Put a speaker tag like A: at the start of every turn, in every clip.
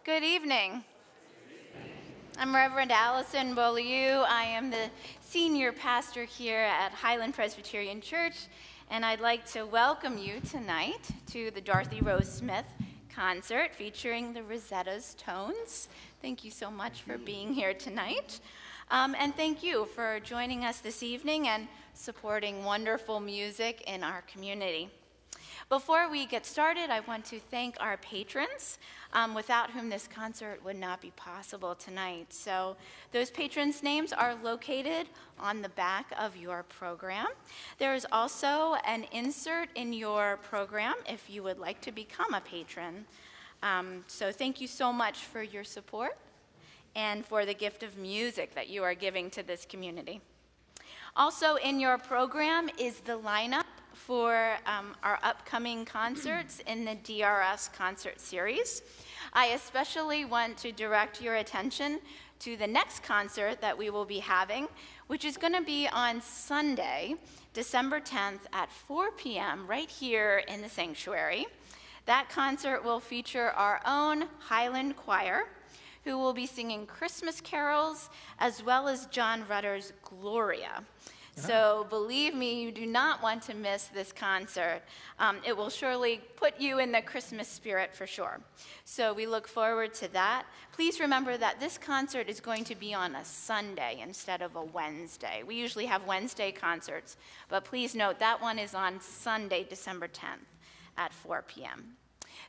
A: Good evening. I'm Reverend Allison Beaulieu. I am the senior pastor here at Highland Presbyterian Church, and I'd like to welcome you tonight to the Dorothy Rose Smith concert featuring the Rizzetta's Tones. Thank you so much for being here tonight. And thank you for joining us this evening and supporting wonderful music in our community. Before we get started, I want to thank our patrons, without whom this concert would not be possible tonight. So those patrons' names are located on the back of your program. There is also an insert in your program if you would like to become a patron. So thank you so much for your support and for the gift of music that you are giving to this community. Also in your program is the lineup for our upcoming concerts in the DRS concert series. I especially want to direct your attention to the next concert that we will be having, which is going to be on Sunday, December 10th at 4 p.m. right here in the sanctuary. That concert will feature our own Highland Choir, who will be singing Christmas carols, as well as John Rutter's Gloria. So believe me, you do not want to miss this concert. It will surely put you in the Christmas spirit for sure. So we look forward to that. Please remember that this concert is going to be on a Sunday instead of a Wednesday. We usually have Wednesday concerts, but please note that one is on Sunday, December 10th at 4 p.m.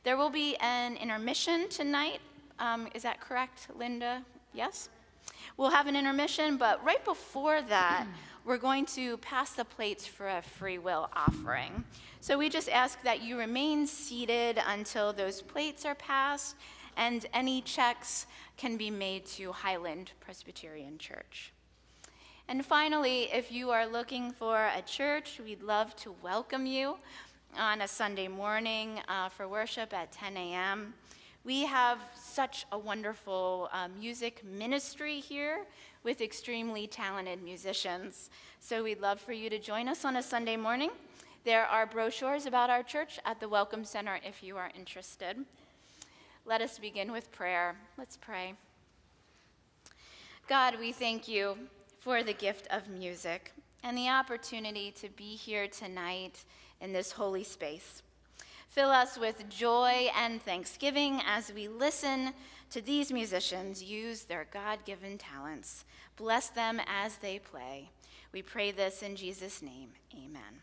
A: There will be an intermission tonight. Is that correct, Linda? Yes? We'll have an intermission, but right before that, we're going to pass the plates for a free will offering. So we just ask that you remain seated until those plates are passed, and any checks can be made to Highland Presbyterian Church. And finally, if you are looking for a church, we'd love to welcome you on a Sunday morning for worship at 10 a.m. We have such a wonderful music ministry here with extremely talented musicians. So we'd love for you to join us on a Sunday morning. There are brochures about our church at the Welcome Center if you are interested. Let us begin with prayer. Let's pray. God, we thank you for the gift of music and the opportunity to be here tonight in this holy space. Fill us with joy and thanksgiving as we listen to these musicians use their God-given talents. Bless them as they play. We pray this in Jesus' name, amen.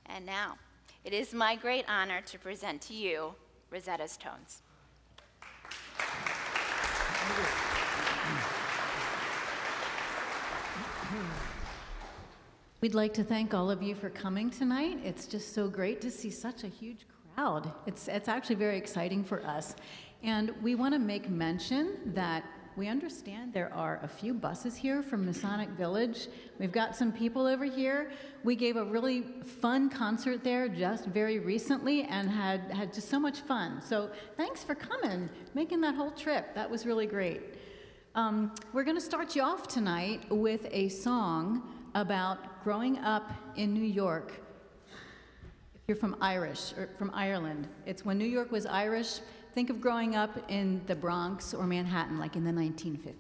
A: And now, it is my great honor to present to you Rizzetta's Tones.
B: We'd like to thank all of you for coming tonight. It's just so great to see such a huge crowd. It's actually very exciting for us. And we want to make mention that we understand there are a few buses here from Masonic Village. We've got some people over here. We gave a really fun concert there just very recently and had just so much fun. So thanks for coming, making that whole trip. That was really great. We're going to start you off tonight with a song about growing up in New York. If you're from Ireland, it's when New York was Irish. Think of growing up in the Bronx or Manhattan, like in the 1950s.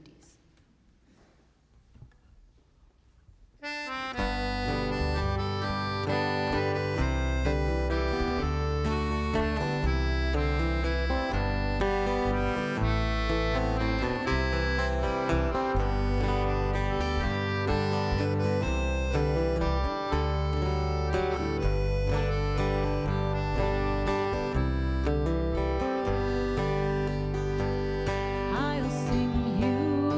C: I'll sing you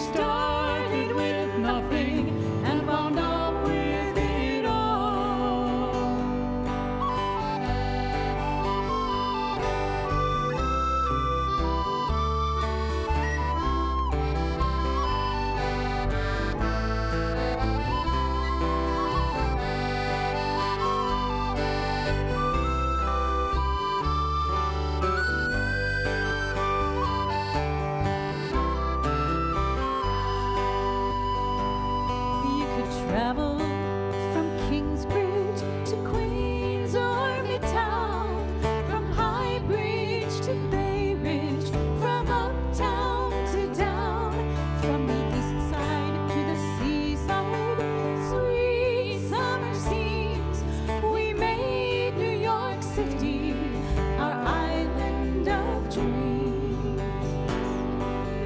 B: started with nothing and wound up with it all. You could travel from Kingsbridge to Queens or Midtown, from High Bridge to Bay Ridge, from uptown to down, from the east side to the seaside, sweet summer scenes. We made New York City our island of dreams.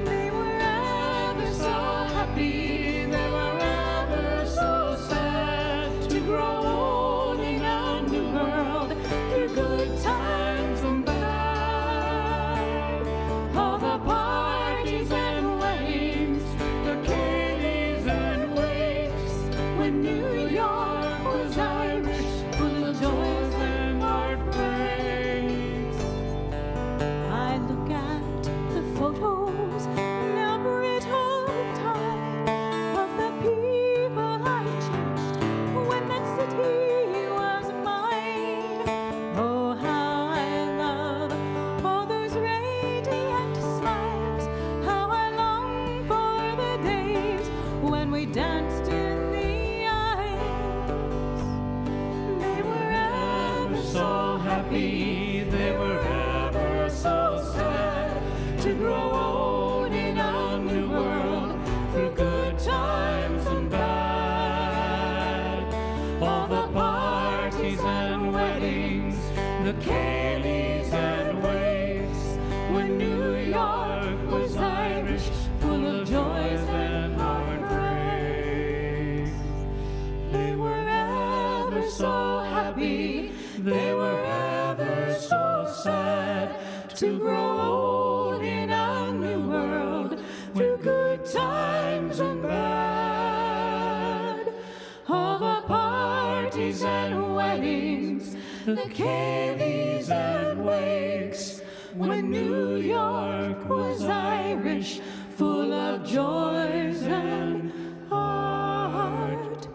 B: They were ever so happy, they were ever so sad to grow old in a new world through good times and bad. All the parties and weddings, the Kayleys and wakes, when New York was Irish, full of joys and heartbreaks. I look at the photos now, brittle time, of the people I changed when that city was mine. Oh, how I love all those radiant smiles, how I long for the days when we danced in the aisles. They were ever so happy, they were ever so sad to grow old in a new world through good times and bad. All the parties and weddings, the Kayleys and wakes, when New York was Irish, full of joys and heartbreaks. They were ever so happy, they were ever so sad to grow old in a new world through good times and bad. All the parties and weddings, the Kayleys and wakes, when New York was Irish, full of joys and heartbreaks.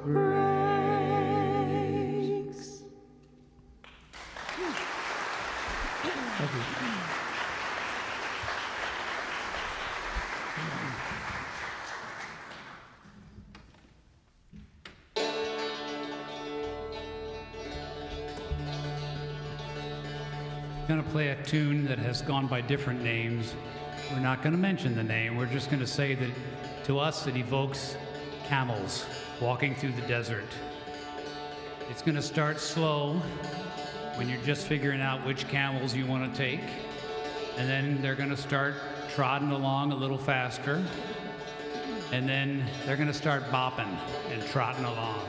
C: Going to play a tune that has gone by different names. We're not going to mention the name. We're just going to say that to us it evokes camels walking through the desert. It's going to start slow when you're just figuring out which camels you want to take. And then they're going to start trotting along a little faster. And then they're going to start bopping and trotting along.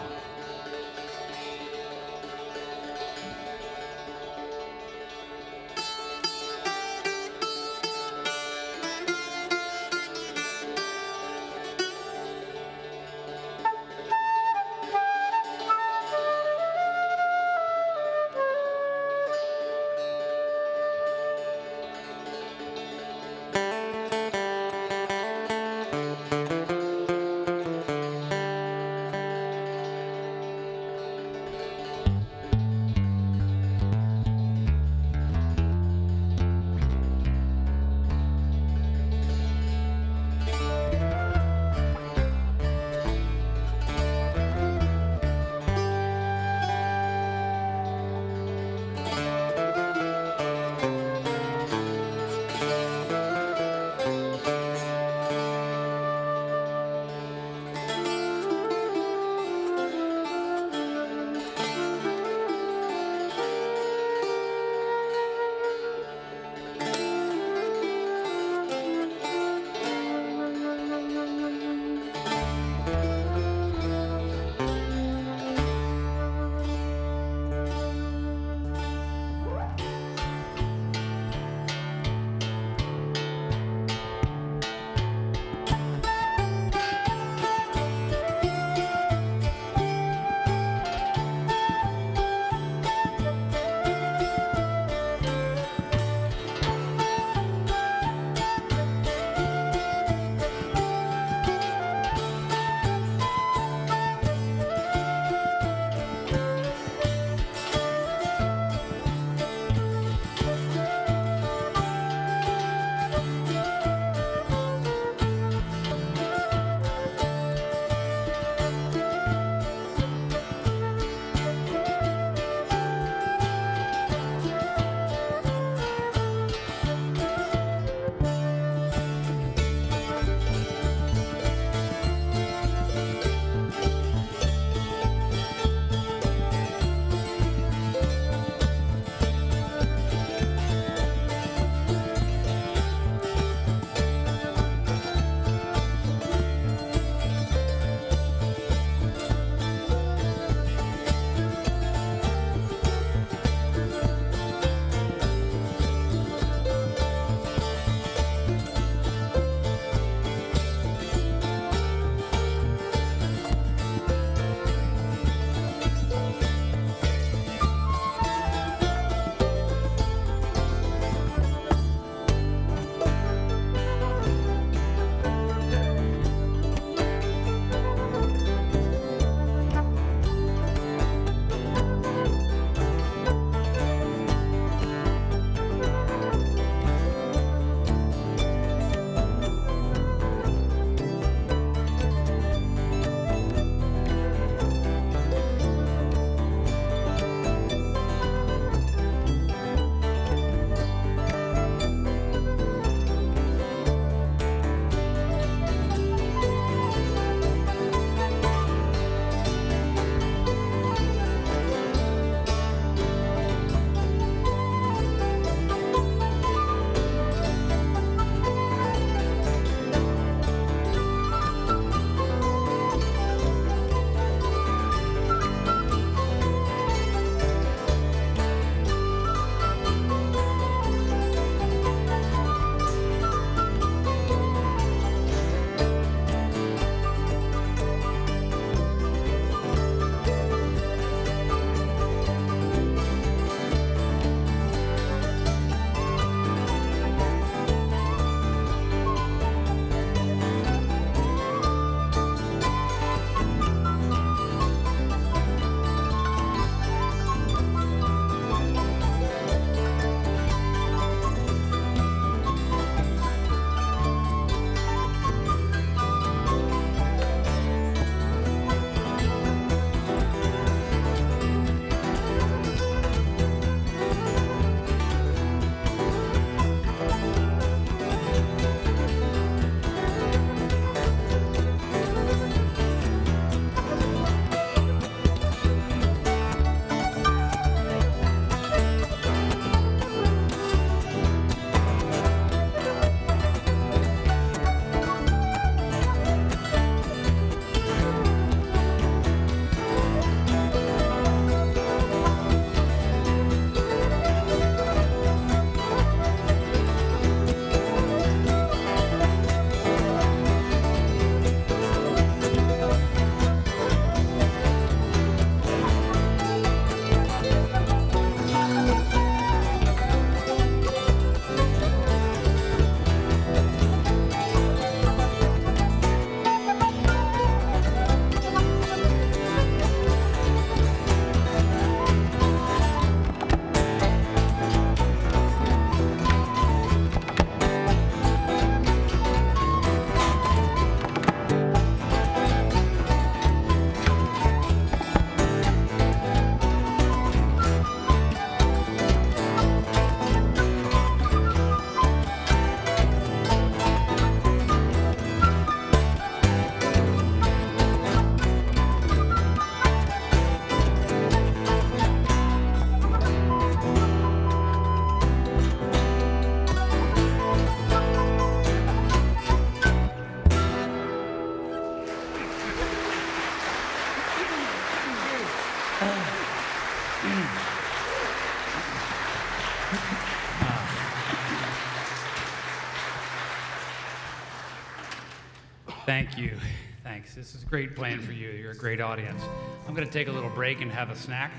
C: Thank you. Thanks. This is a great plan for you. You're a great audience. I'm going to take a little break and have a snack.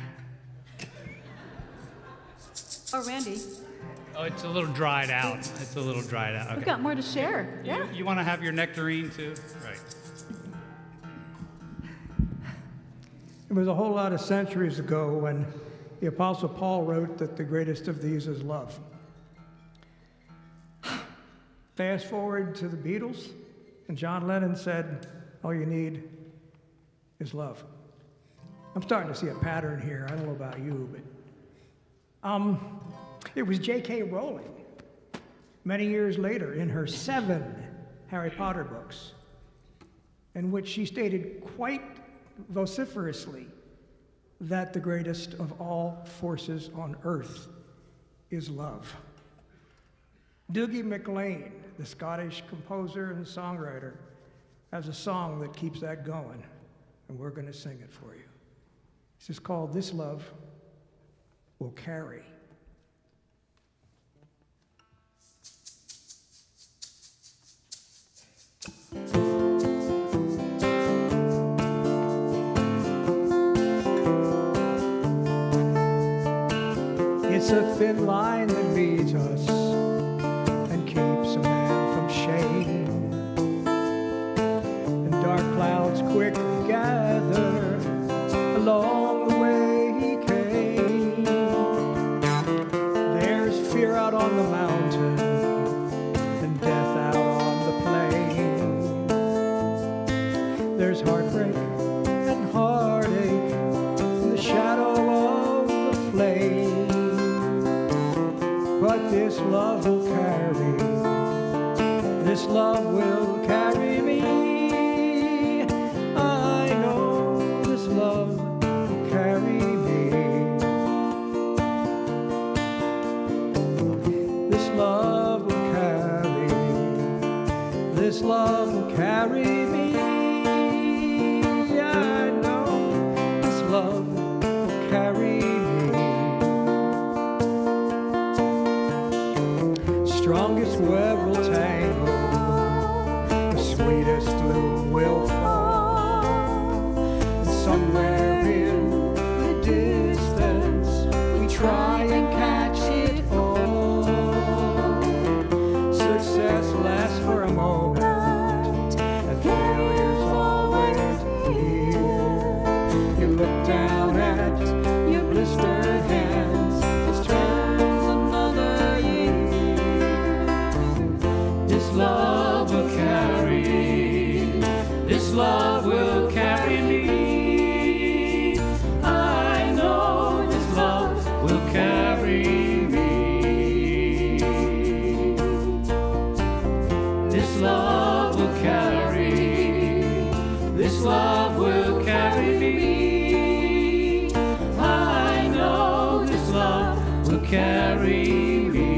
B: Oh, Randy,
C: Oh, it's a little dried out. It's a little dried out. Okay.
B: we've got more to share. Yeah.
C: You want to have your nectarine too? Right.
D: It was a whole lot of centuries ago when the Apostle Paul wrote that the greatest of these is love. Fast forward to the Beatles, and John Lennon said, all you need is love. I'm starting to see a pattern here. I don't know about you, but it was J.K. Rowling, many years later, in her 7 Harry Potter books, in which she stated quite vociferously that the greatest of all forces on earth is love. Dougie MacLean, the Scottish composer and songwriter, has a song that keeps that going, and we're going to sing it for you. This is called This Love Will Carry. It's a thin line that leads us and keeps a man from shame. And dark clouds quickly gather along the way he came. There's fear out on the mountain and death out on the plain. There's heartbreak and heartache in the shadow of the flame. But this love will carry, this love will carry me. I know this love will carry me. This love will carry, this love will carry me. I know this love will carry me. Strongest web will tangle, the sweetest bloom will fall. And somewhere in the distance, we try and catch it all. Success lasts for a moment, and failure's always here. You look down at your blistered hands, it's turns another year. This love will carry, this love will carry me. I know this love will carry me. This love will carry, this love will carry me. I know this love will carry me.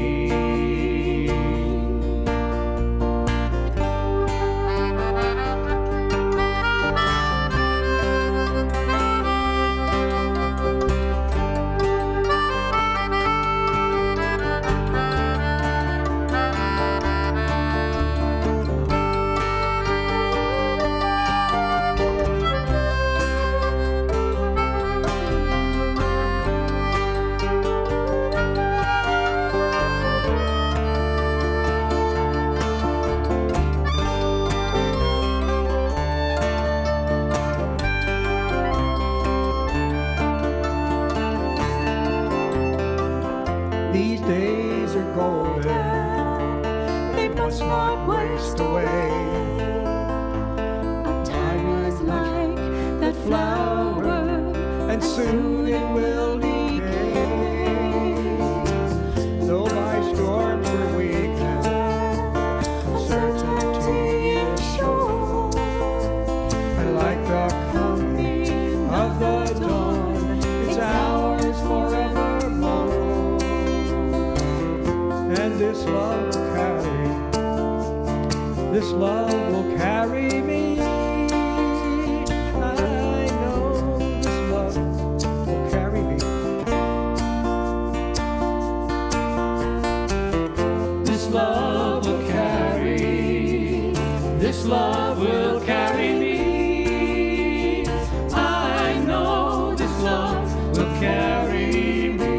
C: will carry me. I know this love will carry me.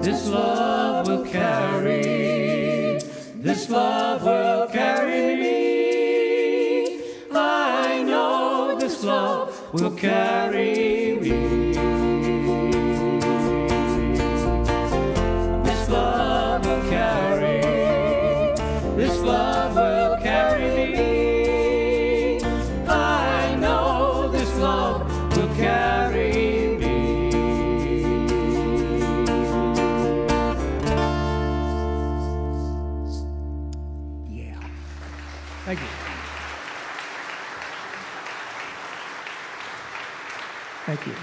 C: This love will carry. This love will carry me. I know this love will carry me. This love will carry. This love will carry me. I know this love will carry me.
D: Yeah. Thank you. Thank you.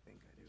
D: Think I do.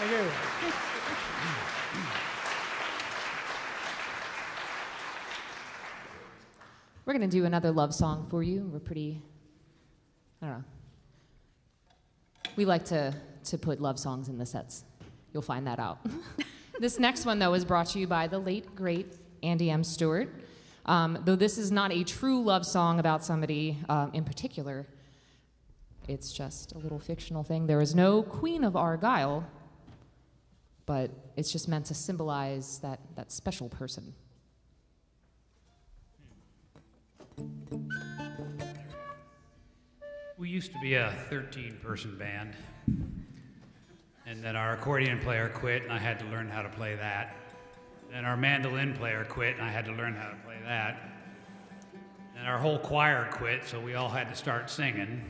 D: Thank you.
E: We're going to do another love song for you. We're pretty, I don't know. We like to put love songs in the sets. You'll find that out. This next one, though, is brought to you by the late, great Andy M. Stewart. Though this is not a true love song about somebody in particular, it's just a little fictional thing. There is no Queen of Argyle, but it's just meant to symbolize that special person.
C: We used to be a 13-person band, and then our accordion player quit, and I had to learn how to play that. Then our mandolin player quit, and I had to learn how to play that. And our whole choir quit, so we all had to start singing.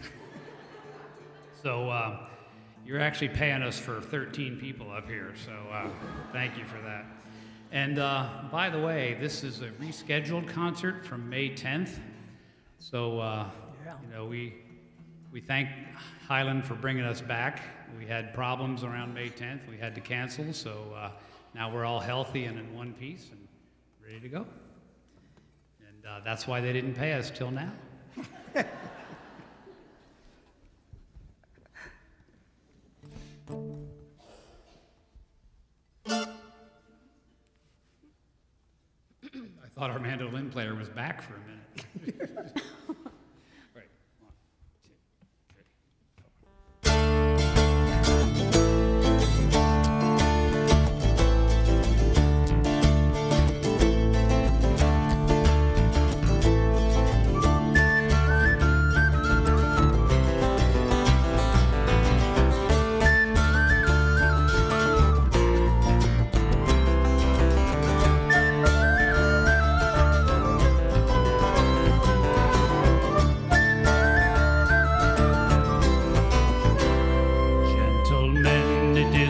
C: So you're actually paying us for 13 people up here, so thank you for that. And by the way, this is a rescheduled concert from May 10th. So, you know, we thank Highland for bringing us back. We had problems around May 10th. We had to cancel, so now we're all healthy and in one piece and ready to go. And that's why they didn't pay us till now. I thought our mandolin player was back for a minute. Right. 1,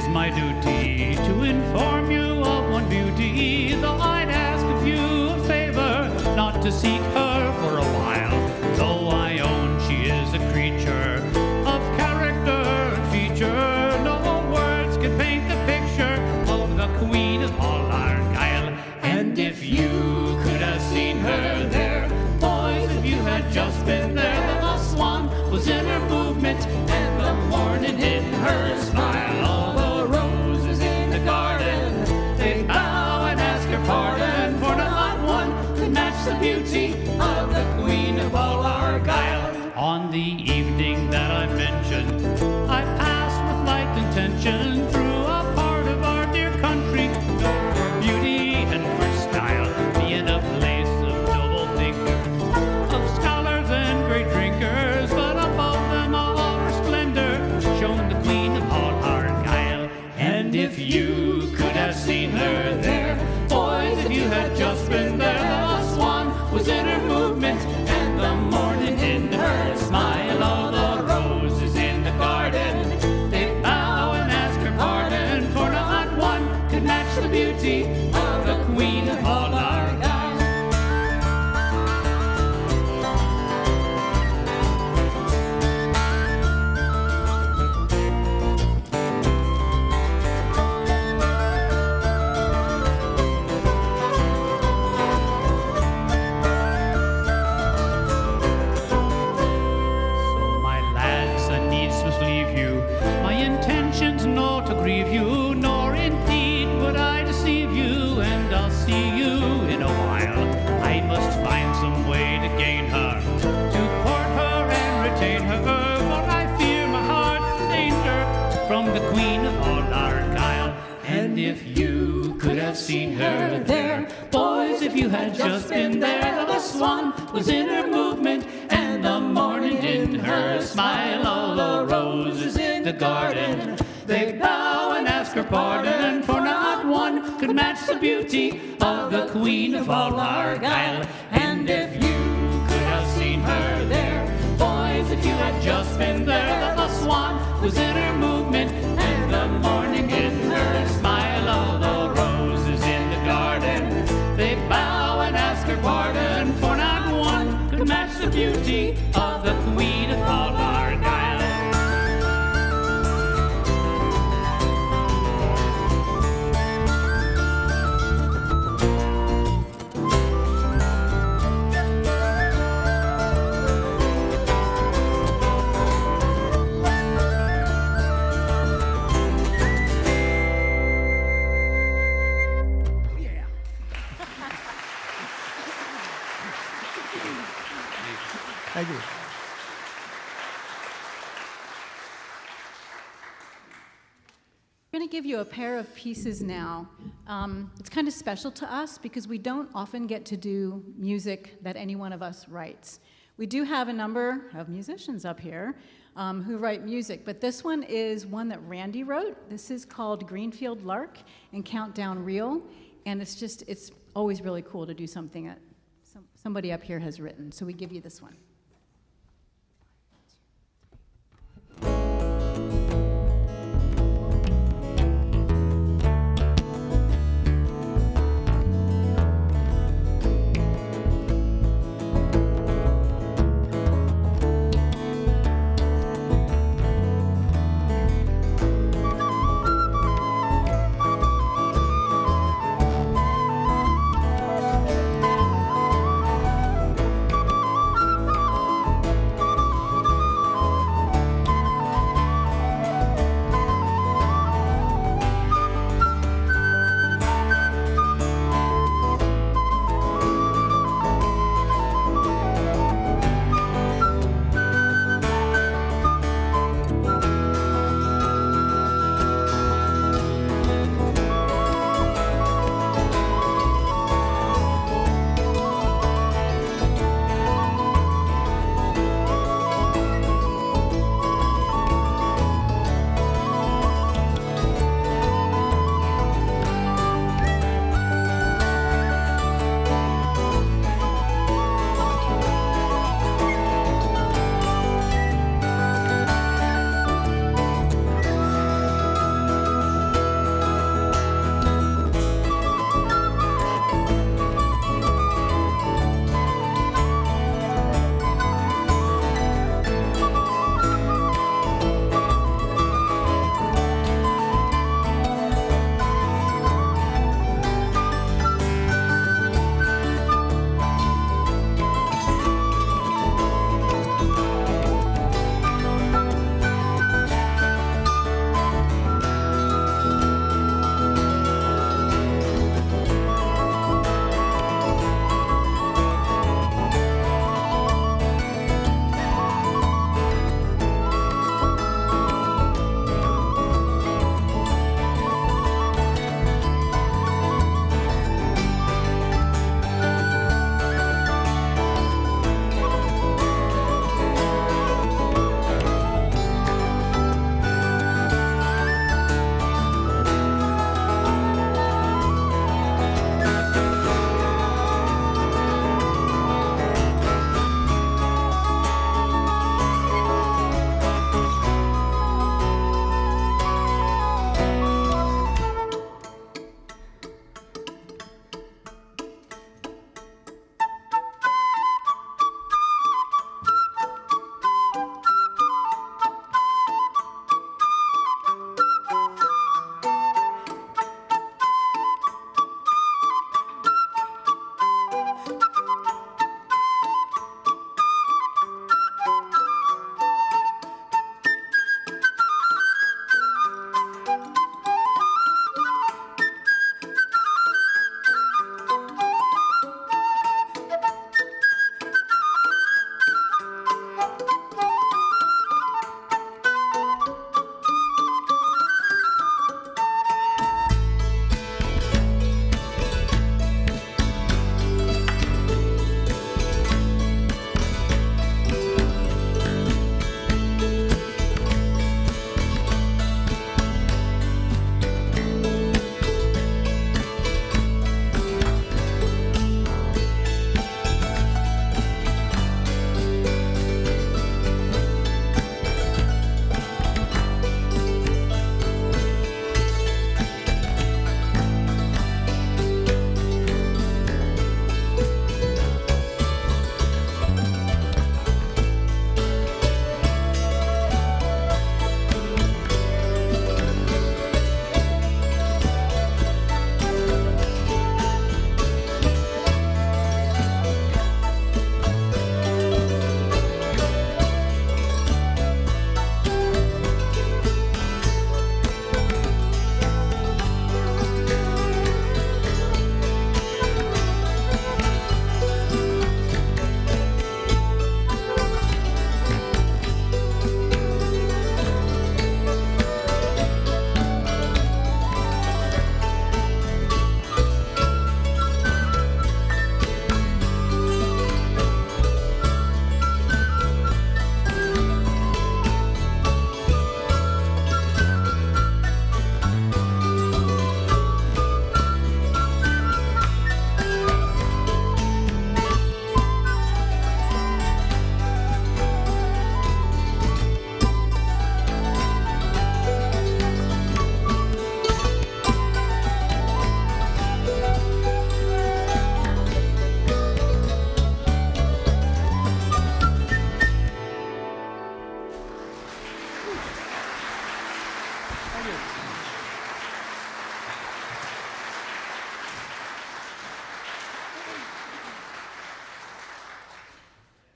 C: 2, my duty to inform you of one beauty, though I'd ask of you a favor, not to seek her for a while, though I own she is a creature of character and feature. No words can paint the picture of the queen of all Argyle. And if you could have seen her there, boys, if you had just been there, the swan was in her movement and the morning in her smile. All the roses in the garden, they bow and ask her pardon, for not one could match the beauty of the queen of all Argyle. On the evening that I mentioned, I passed with light intention through a part of our dear country, known for beauty and for style, being a place of noble thinkers, of scholars and great drinkers, but above them all for splendor shone the queen of all Argyle. And if you could have seen her there, boys, if you had just been there, the swan was in her movement and the morning in her smile. All the roses in the garden, they bow and ask her pardon, for not one could match the beauty of the queen of all Argyle. Nor to grieve you, nor indeed would I deceive you, and I'll see you in a while. I must find some way to gain her, to court her and retain her, for I fear my heart's in danger from the queen of all Argyle. And if you could have seen her there, boys, if you had just been there, the swan was in her movement and the morning in her smile. All the roses in the garden, they bow and ask her pardon, for not one could match the beauty of the queen of all Argyle. And if you could have seen her there, boys, if you had just been there, the swan was in her movement and the morning in her smile. All the roses in the garden, they bow and ask her pardon, for not one could match the beauty of the queen of all Argyle.
B: to give you a pair of pieces now. It's kind of special to us because we don't often get to do music that any one of us writes. We do have a number of musicians up here who write music, but this one is one that Randy wrote. This is called Greenfield Lark and Countdown Reel, and it's always really cool to do something that somebody up here has written, so we give you this one.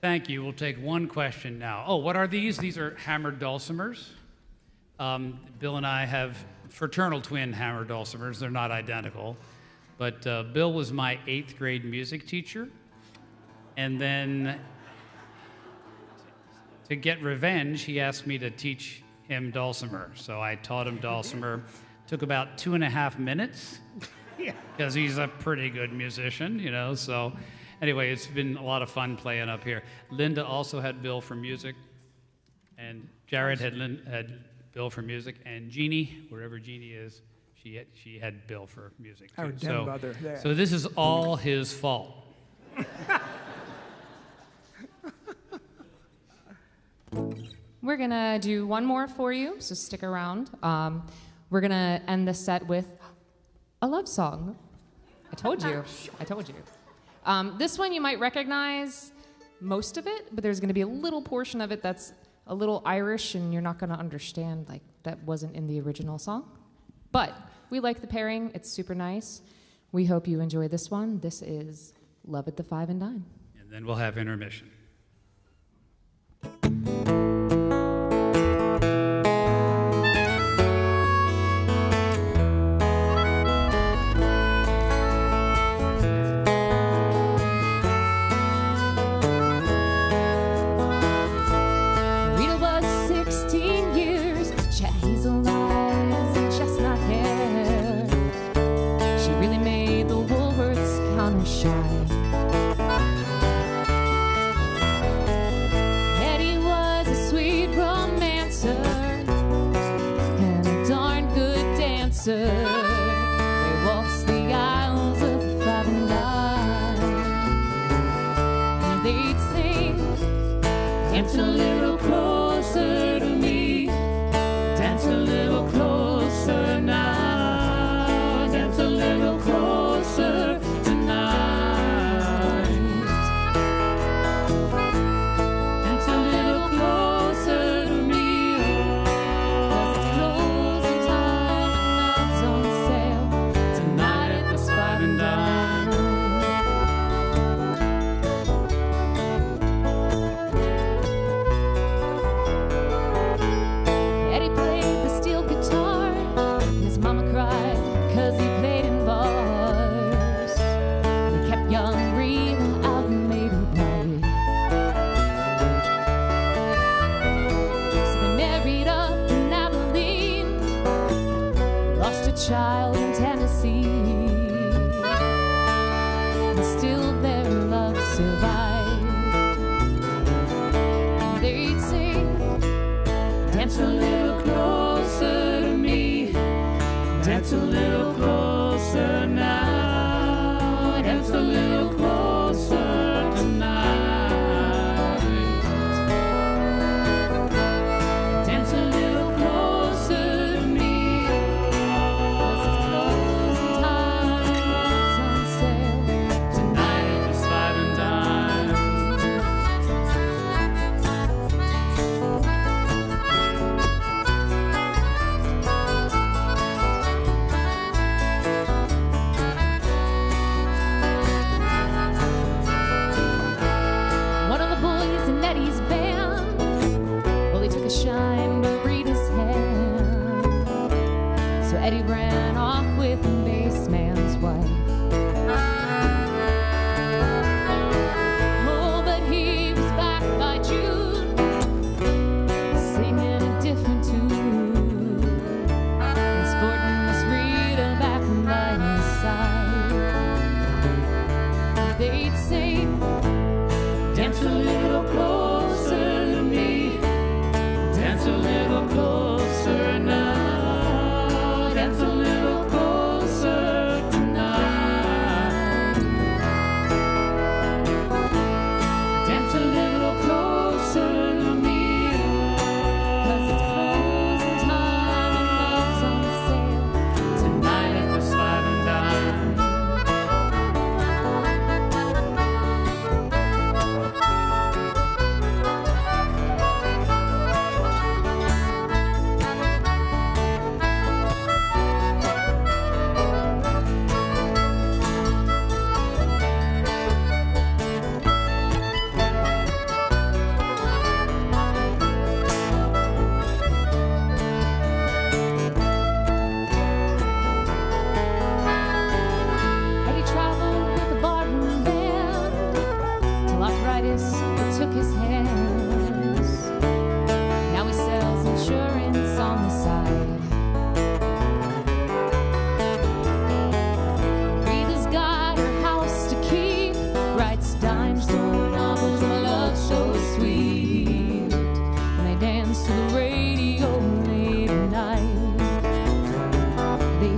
C: Thank you. We'll take one question now. Oh, what are these? These are hammered dulcimers. Bill and I have fraternal twin hammered dulcimers. They're not identical. But Bill was my 8th grade music teacher. And then to get revenge, he asked me to teach him dulcimer. So I taught him dulcimer. Took about 2.5 minutes because he's a pretty good musician, you know. So anyway, it's been a lot of fun playing up here. Linda also had Bill for music, and Jared had Bill for music, and Jeannie, wherever Jeannie is, she had Bill for music too.
D: Our den mother there.
C: So this is all his fault.
E: We're gonna do one more for you, so stick around. We're gonna end the set with a love song. I told you. I told you. This one you might recognize most of it, but there's gonna be a little portion of it that's a little Irish, and you're not gonna understand, like, that wasn't in the original song. But we like the pairing. It's super nice. We hope you enjoy this one. This is Love at the Five and Dime.
C: And then we'll have intermission.
E: They waltz the aisles of the Five and Dime, and they'd sing, dance a little closer to me, dance a little closer now, dance a little closer tonight, dance a little closer to me. Child in Tennessee, and still their love survived. And they'd sing, dance a little closer to me, dance a little closer now, dance a little closer tonight, dance a little closer to me. Shine Marita's hand, so Eddie ran off with the bassman's wife. Oh, but he was back by June, singing a different tune, and sporting Miss Rita back by his side. They'd sing, dance a little closer to me, dance a little closer now, dance a little closer tonight,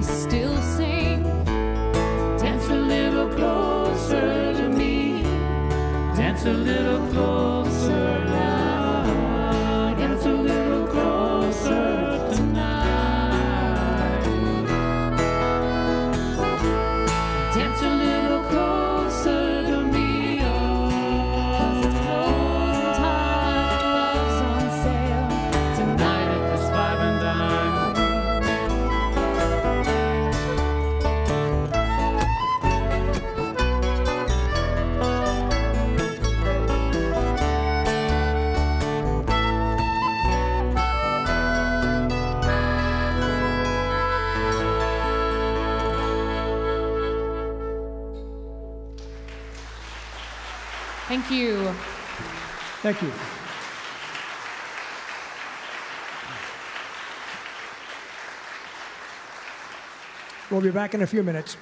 E: they still sing. Dance a little closer to me. Dance a little closer now. Dance a little closer tonight. Dance a little closer to me. Oh, 'cause it's closing time. Love's on sale tonight at this 5 and dime. Thank you.
D: Thank you. We'll be back in a few minutes.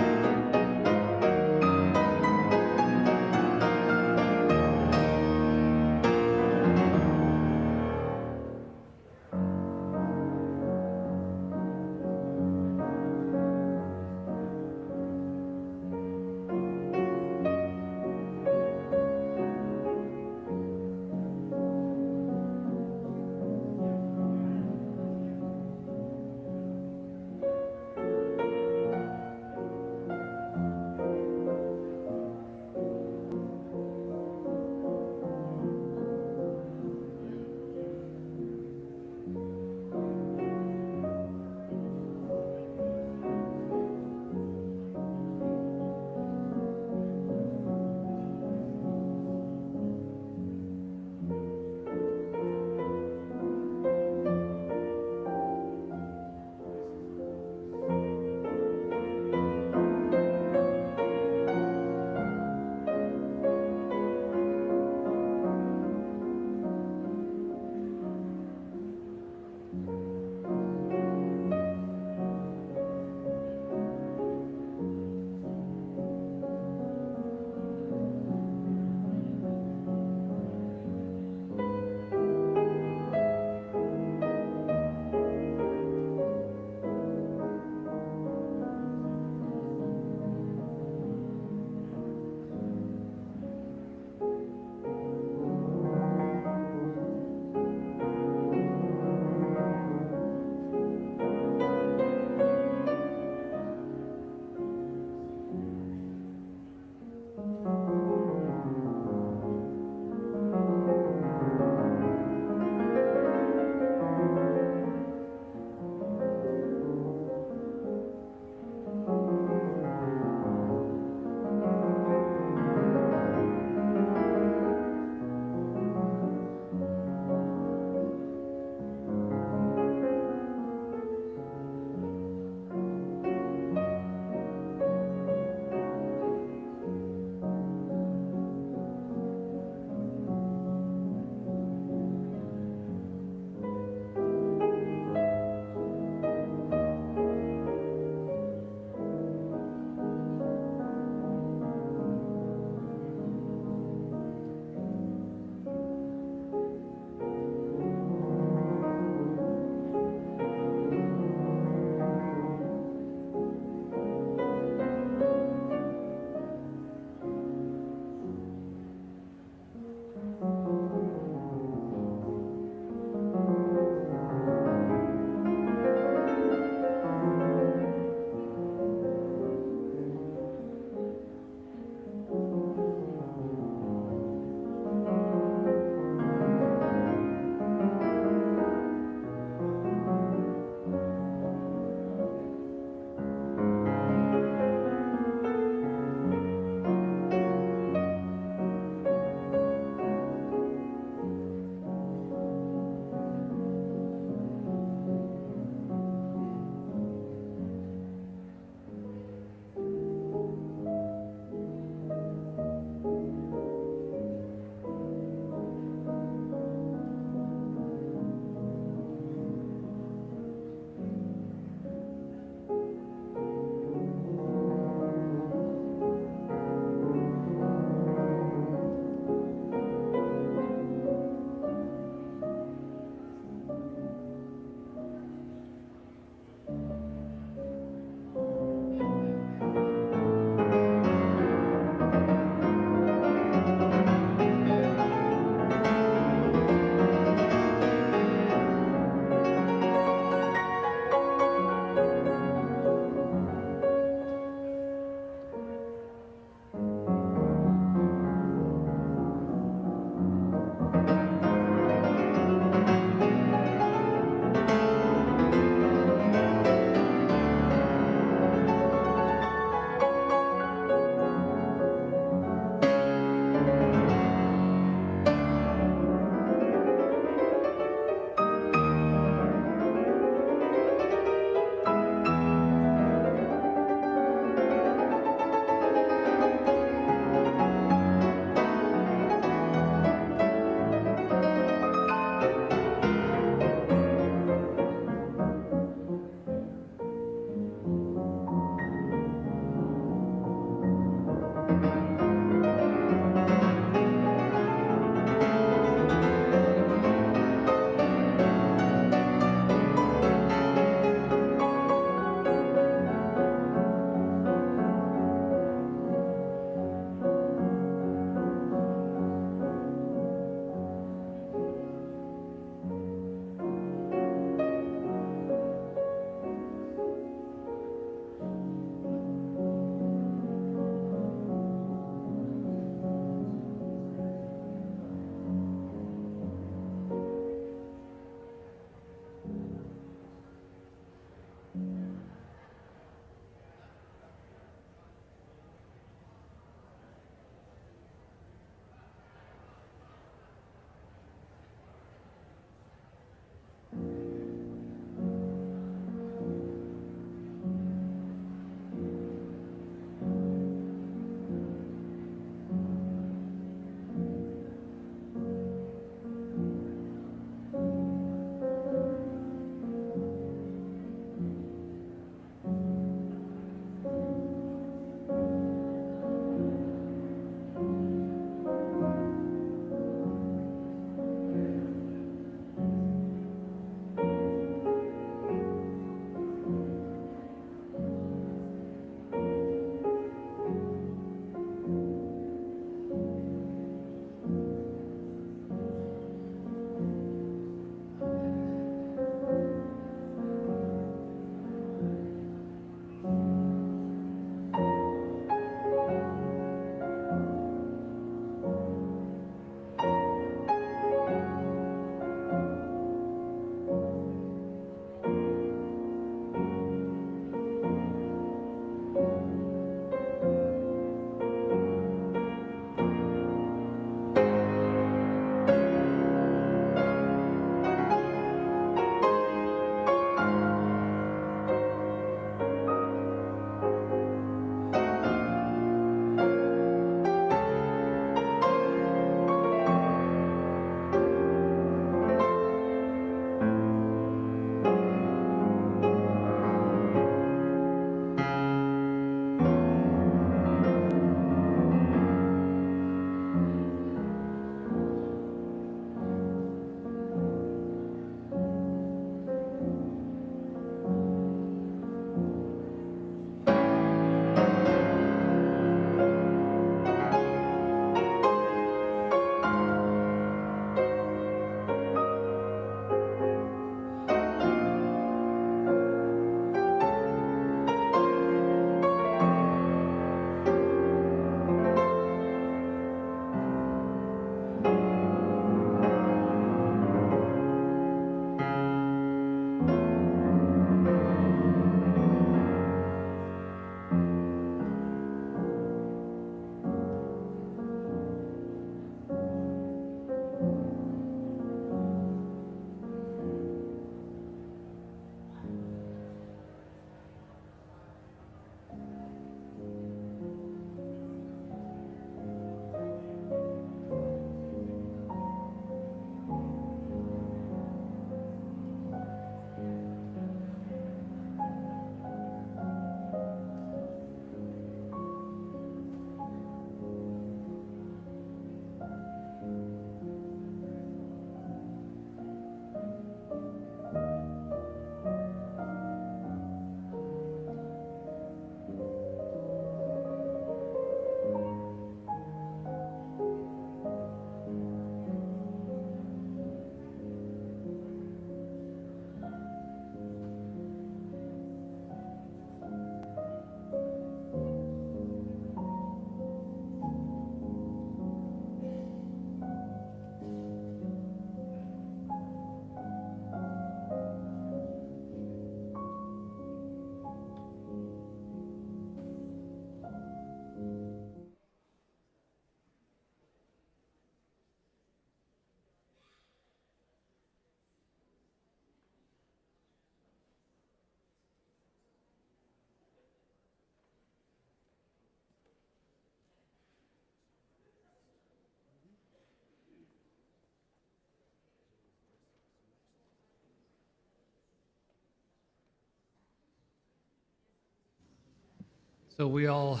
C: So we all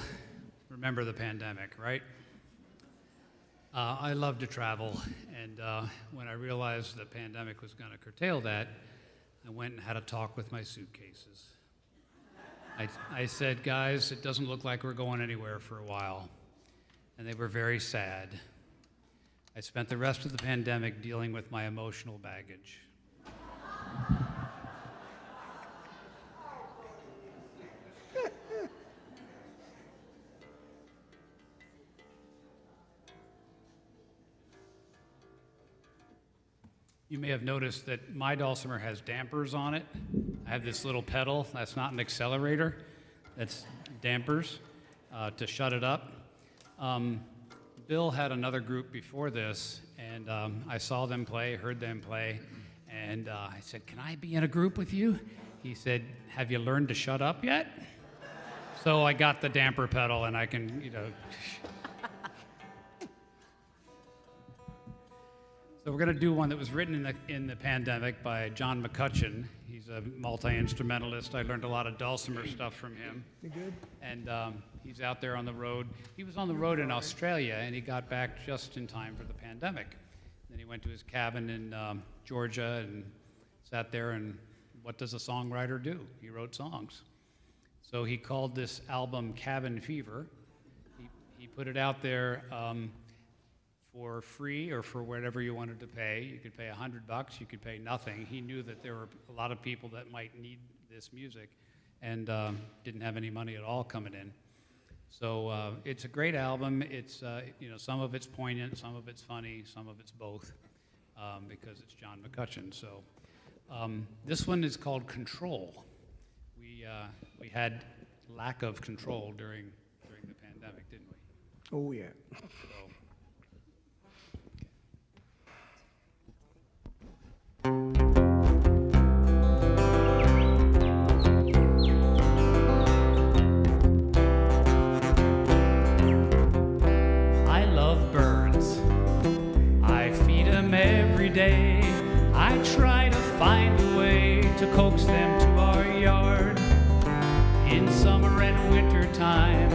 C: remember the pandemic, right? I love to travel, and when I realized the pandemic was going to curtail that, I went and had a talk with my suitcases. I said, guys, it doesn't look like we're going anywhere for a while, and they were very sad. I spent the rest of the pandemic dealing with my emotional baggage. You may have noticed that my dulcimer has dampers on it. I have this little pedal. That's not an accelerator. That's dampers to shut it up. Bill had another group before this, and I saw them play, heard them play, and I said, can I be in a group with you? He said, have you learned to shut up yet? So I got the damper pedal, and I can, So we're going to do one that was written in the pandemic by John McCutcheon. He's a multi-instrumentalist. I learned a lot of dulcimer stuff from him.
D: You good?
C: And he's out there on the road. He was on the road in Australia, and he got back just in time for the pandemic. Then he went to his cabin in Georgia and sat there, and what does a songwriter do? He wrote songs. So he called this album Cabin Fever. He put it out there for free or for whatever you wanted to pay. You could pay $100, you could pay nothing. He knew that there were a lot of people that might need this music and didn't have any money at all coming in. So it's a great album. It's some of it's poignant, some of it's funny, some of it's both, because it's John McCutcheon. So this one is called Control. We had lack of control during the pandemic, didn't we?
D: Oh, yeah.
C: So, I love birds. I feed them every day. I try to find a way to coax them to our yard. In summer and winter time,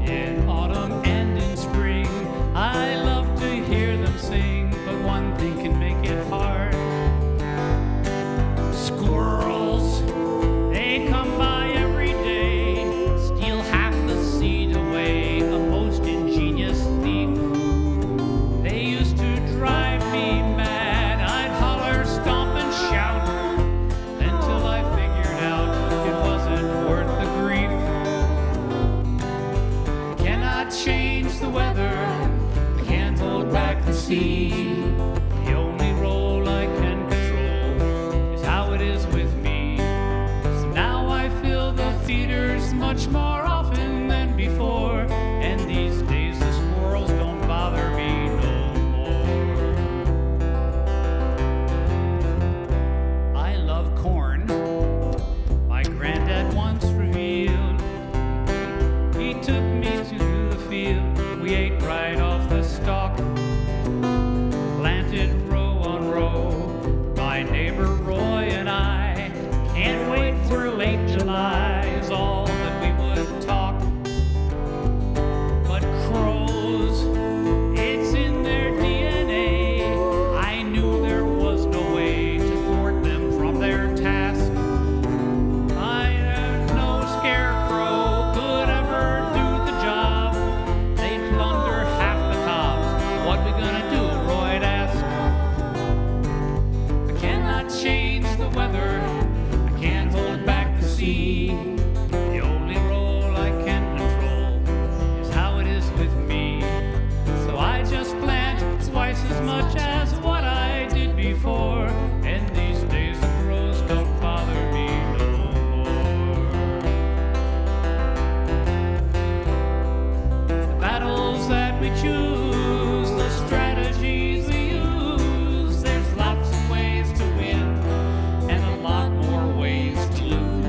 C: in autumn and in spring, I love to hear them sing, but one thing can make it hard. Squirrels, they come by every day, steal half the seed away, a most ingenious thief. They used to drive me mad. I'd holler, stomp, and shout until I figured out it wasn't worth the grief. Cannot change the weather, I can't hold back the sea. The only role I can control is how it is with me. So now I fill the feeders much more often than before, and these days the squirrels don't bother me no more. I love corn. My granddad once revealed. He took me to the field. We ate right off the stalk, planted row on row. My neighbor Roy and I can't wait for late July is all that we would talk. But crows, it's in their DNA. I knew there was no way to thwart them from their task. I knew no scarecrow could ever do the job. They'd plunder half the cobs. What we gonna do, Roy'd ask. I cannot change the weather, I can't hold back the sea. The only role I can control is how it is with me. So I just plant twice as much as what I did before, and these days the crows don't bother me no more. The battles that we choose, the strategies we use, there's lots of ways to win and a lot more ways to lose.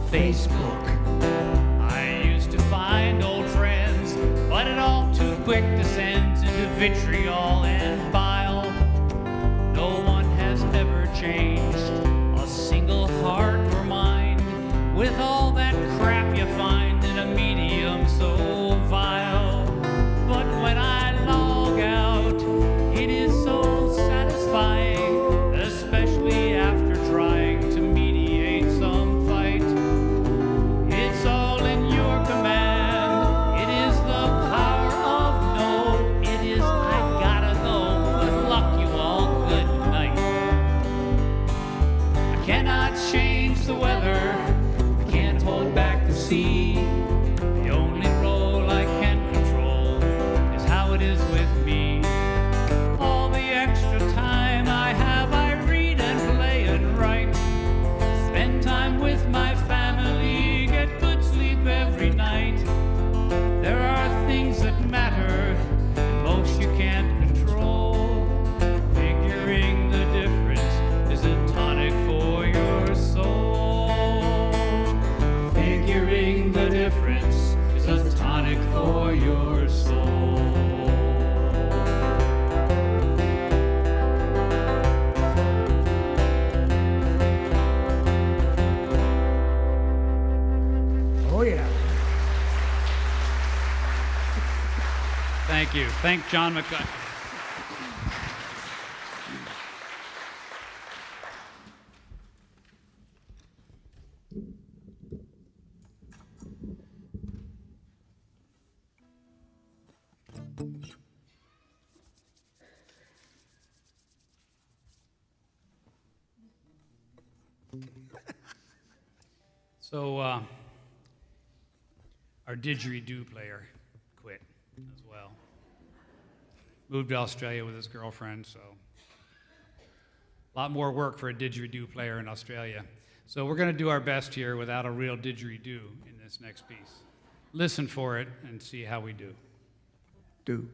C: Facebook. I used to find old friends, but it all too quick descends into vitriol and bile. No one has ever changed a single heart Thank you. Thank John McCutcheon. So, our didgeridoo player quit as well. Moved to Australia with his girlfriend, so a lot more work for a didgeridoo player in Australia. So we're going to do our best here without a real didgeridoo in this next piece. Listen for it and see how we do.
D: Do.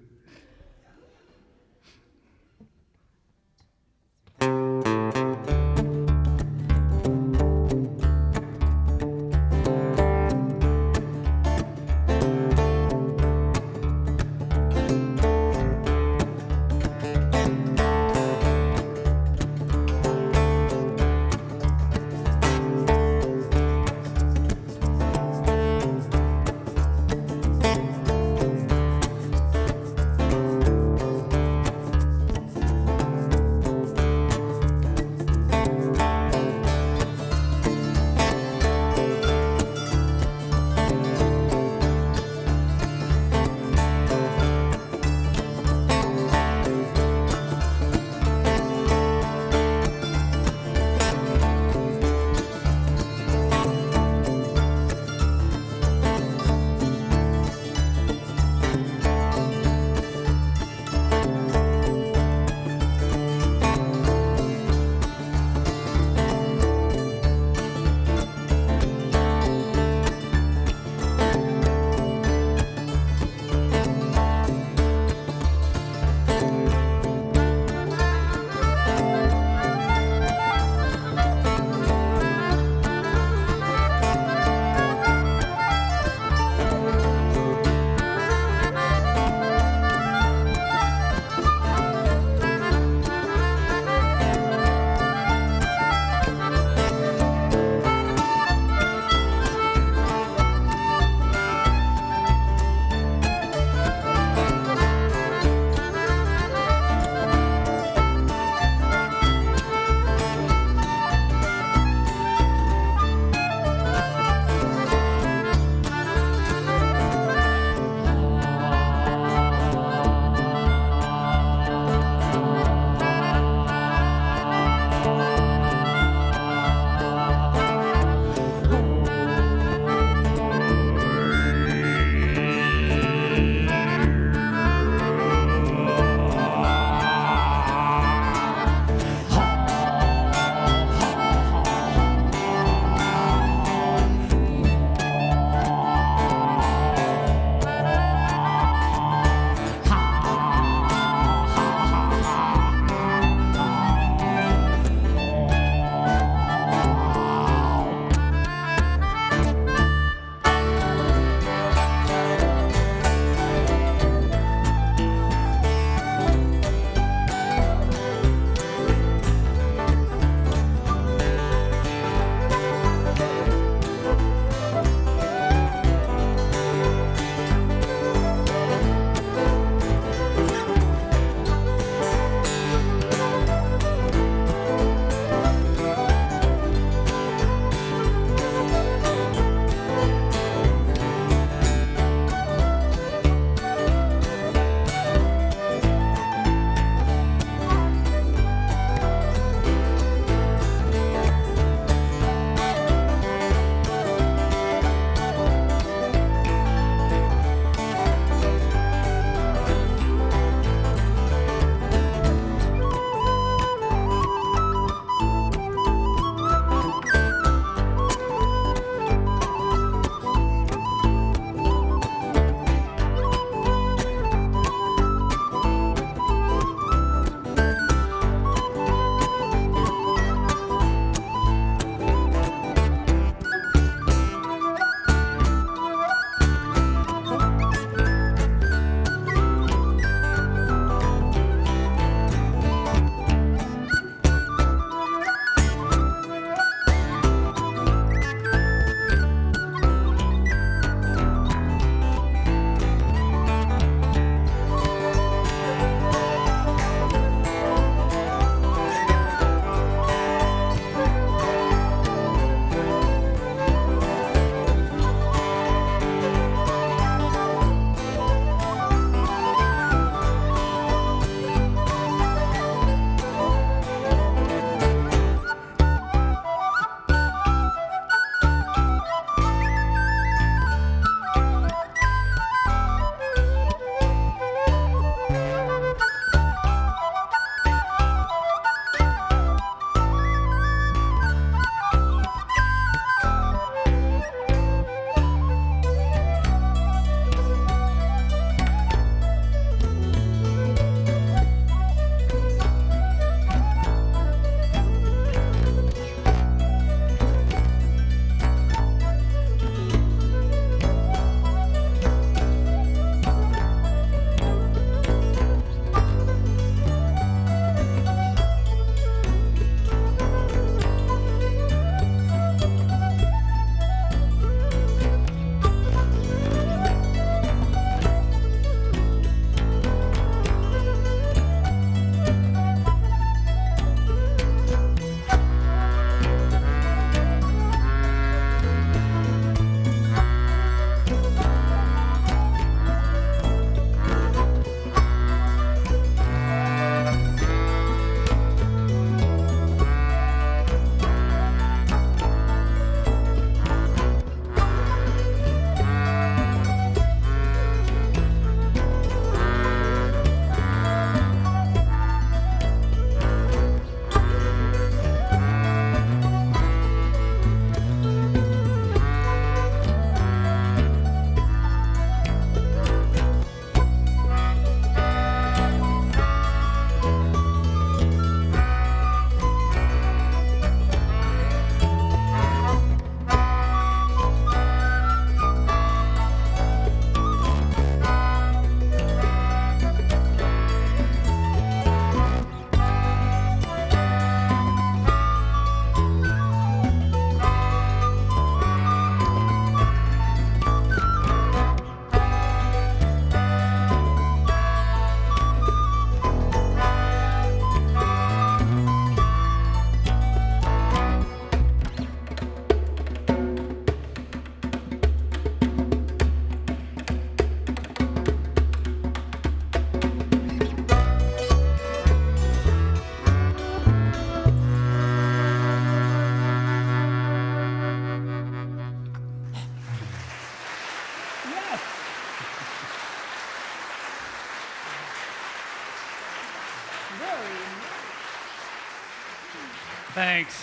C: Thanks.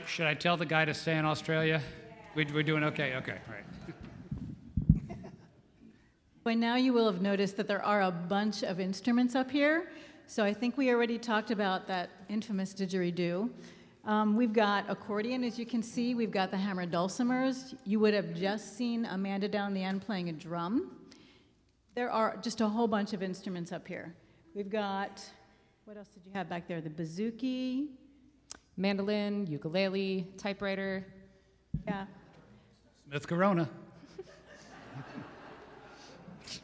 C: Should I tell the guy to stay in Australia? We're doing okay? Okay, all right.
B: By now you will have noticed that there are a bunch of instruments up here. So I think we already talked about that infamous didgeridoo. We've got accordion, as you can see. We've got the hammered dulcimers. You would have just seen Amanda down the end playing a drum. There are just a whole bunch of instruments up here. We've got, what else did you have back there? The bouzouki.
E: Mandolin, ukulele, typewriter.
B: Yeah.
C: Smith Corona.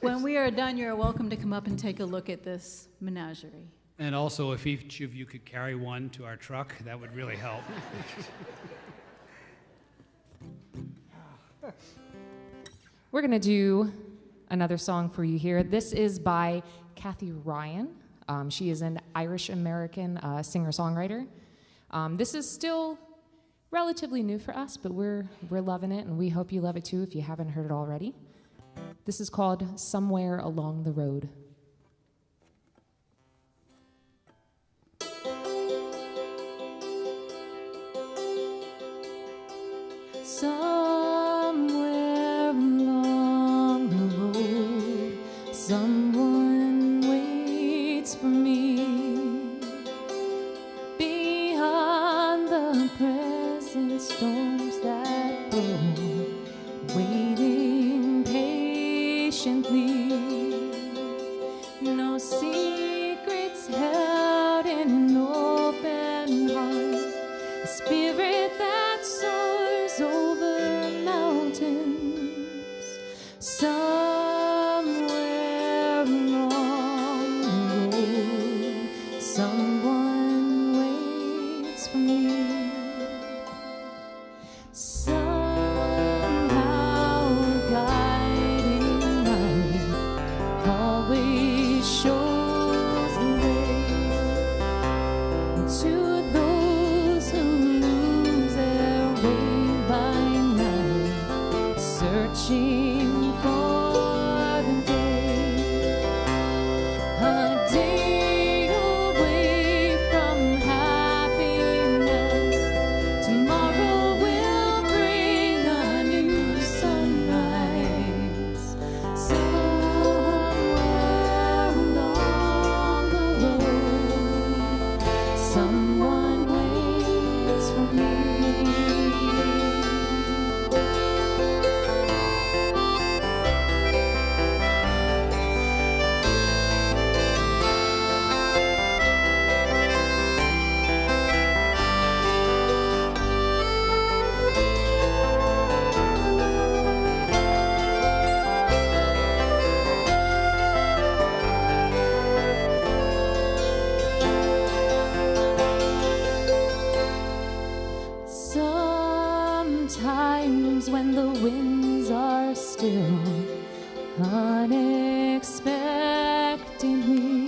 B: When we are done, you're welcome to come up and take a look at this menagerie.
C: And also, if each of you could carry one to our truck, that would really help.
E: We're going to do another song for you here. This is by Kathy Ryan. She is an Irish-American singer-songwriter. This is still relatively new for us, but we're loving it, and we hope you love it too if you haven't heard it already. This is called Somewhere Along the Road.
F: Somewhere along the road, someone waits for me. Beyond the present storms that blow, waiting patiently. No secrets held in an open heart, a spirit that soars over mountains. Somewhere along the road, someone waits for me. Somehow a guiding light always shows the way to those who lose their way by night, searching for the day. A day away from happiness. Tomorrow will bring a new sunrise. Somewhere along the road, someone waits for me. Sometimes when the winds are still, unexpectedly,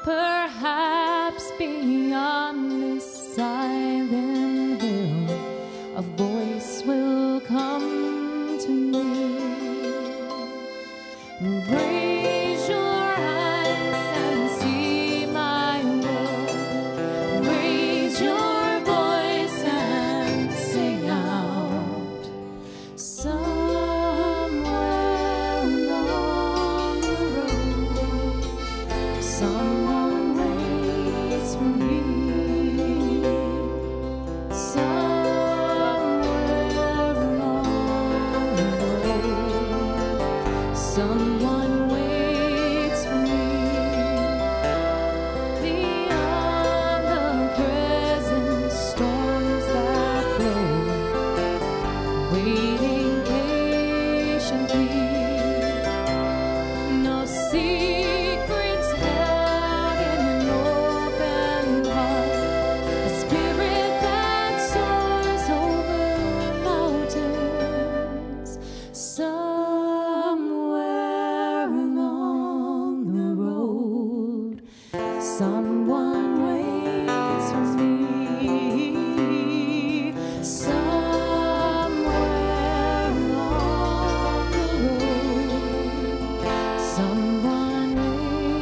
F: perhaps beyond this silent hill, a voice will come to me. Raise your eyes and see my world. Raise your voice and sing out. Somewhere along the road, someone waits for me. Somewhere along the road, someone waits for me. Beyond the present storms that blow, waiting patiently. No secrets held in an open heart, a spirit that soars over mountains. Somewhere along the road, someone waits for me. Somewhere along the road, someone waits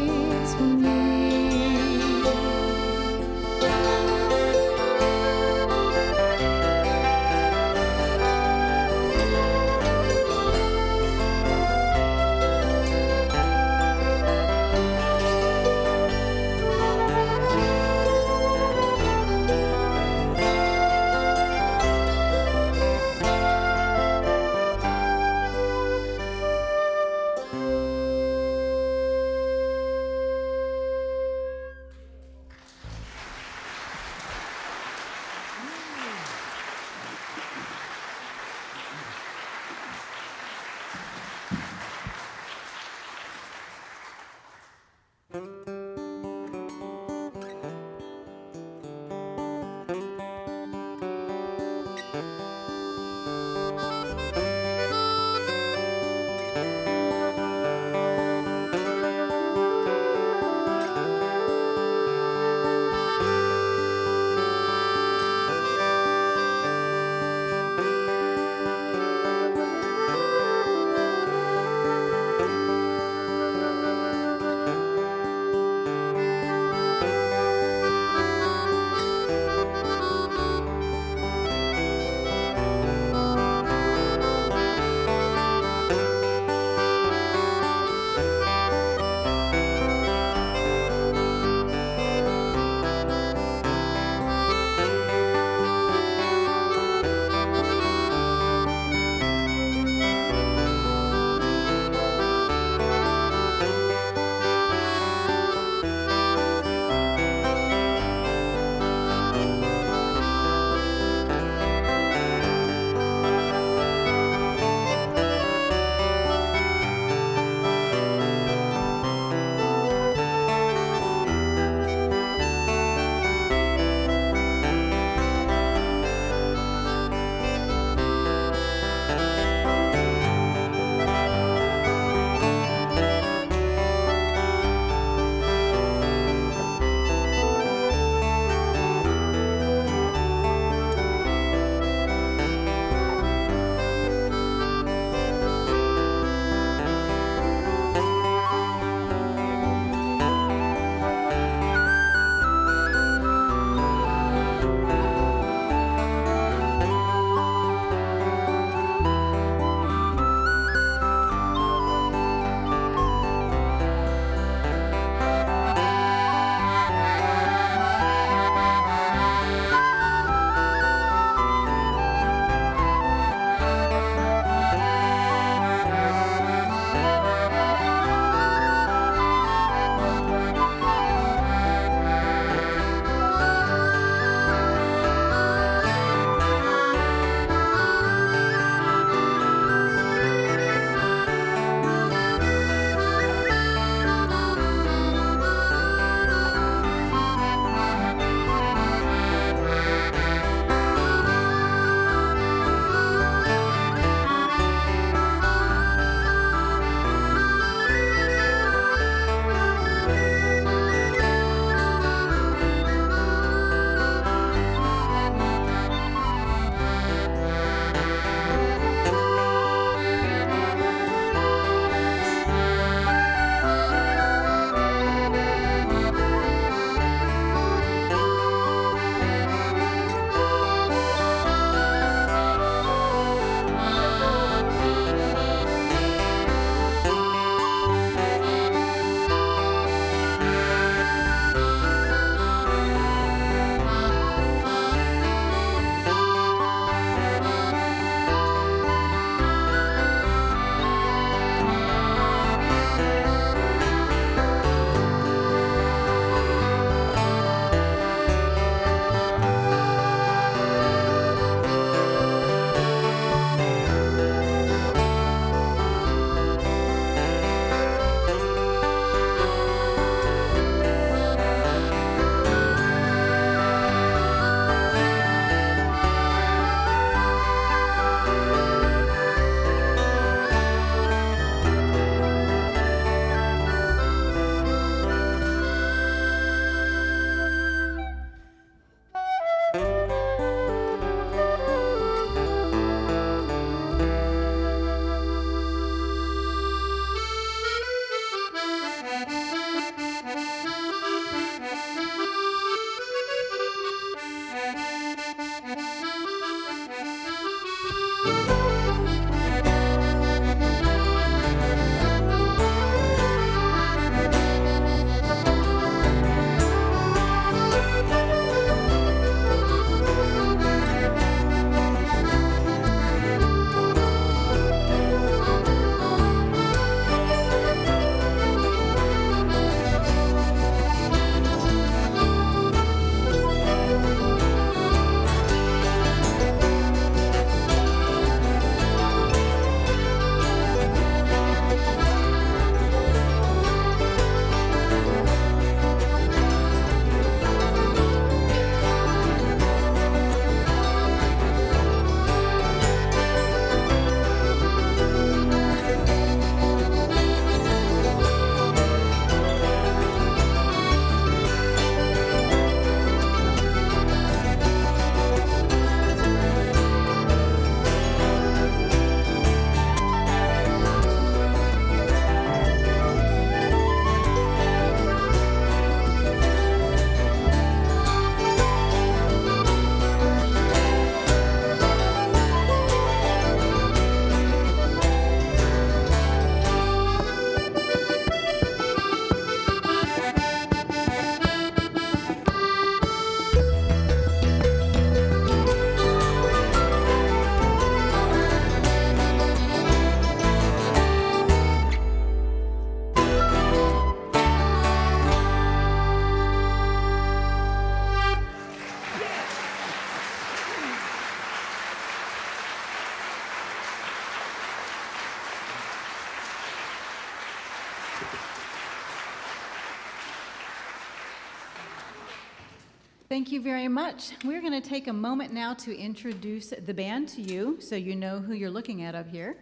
B: Thank you very much. We're going to take a moment now to introduce the band to you so you know who you're looking at up here.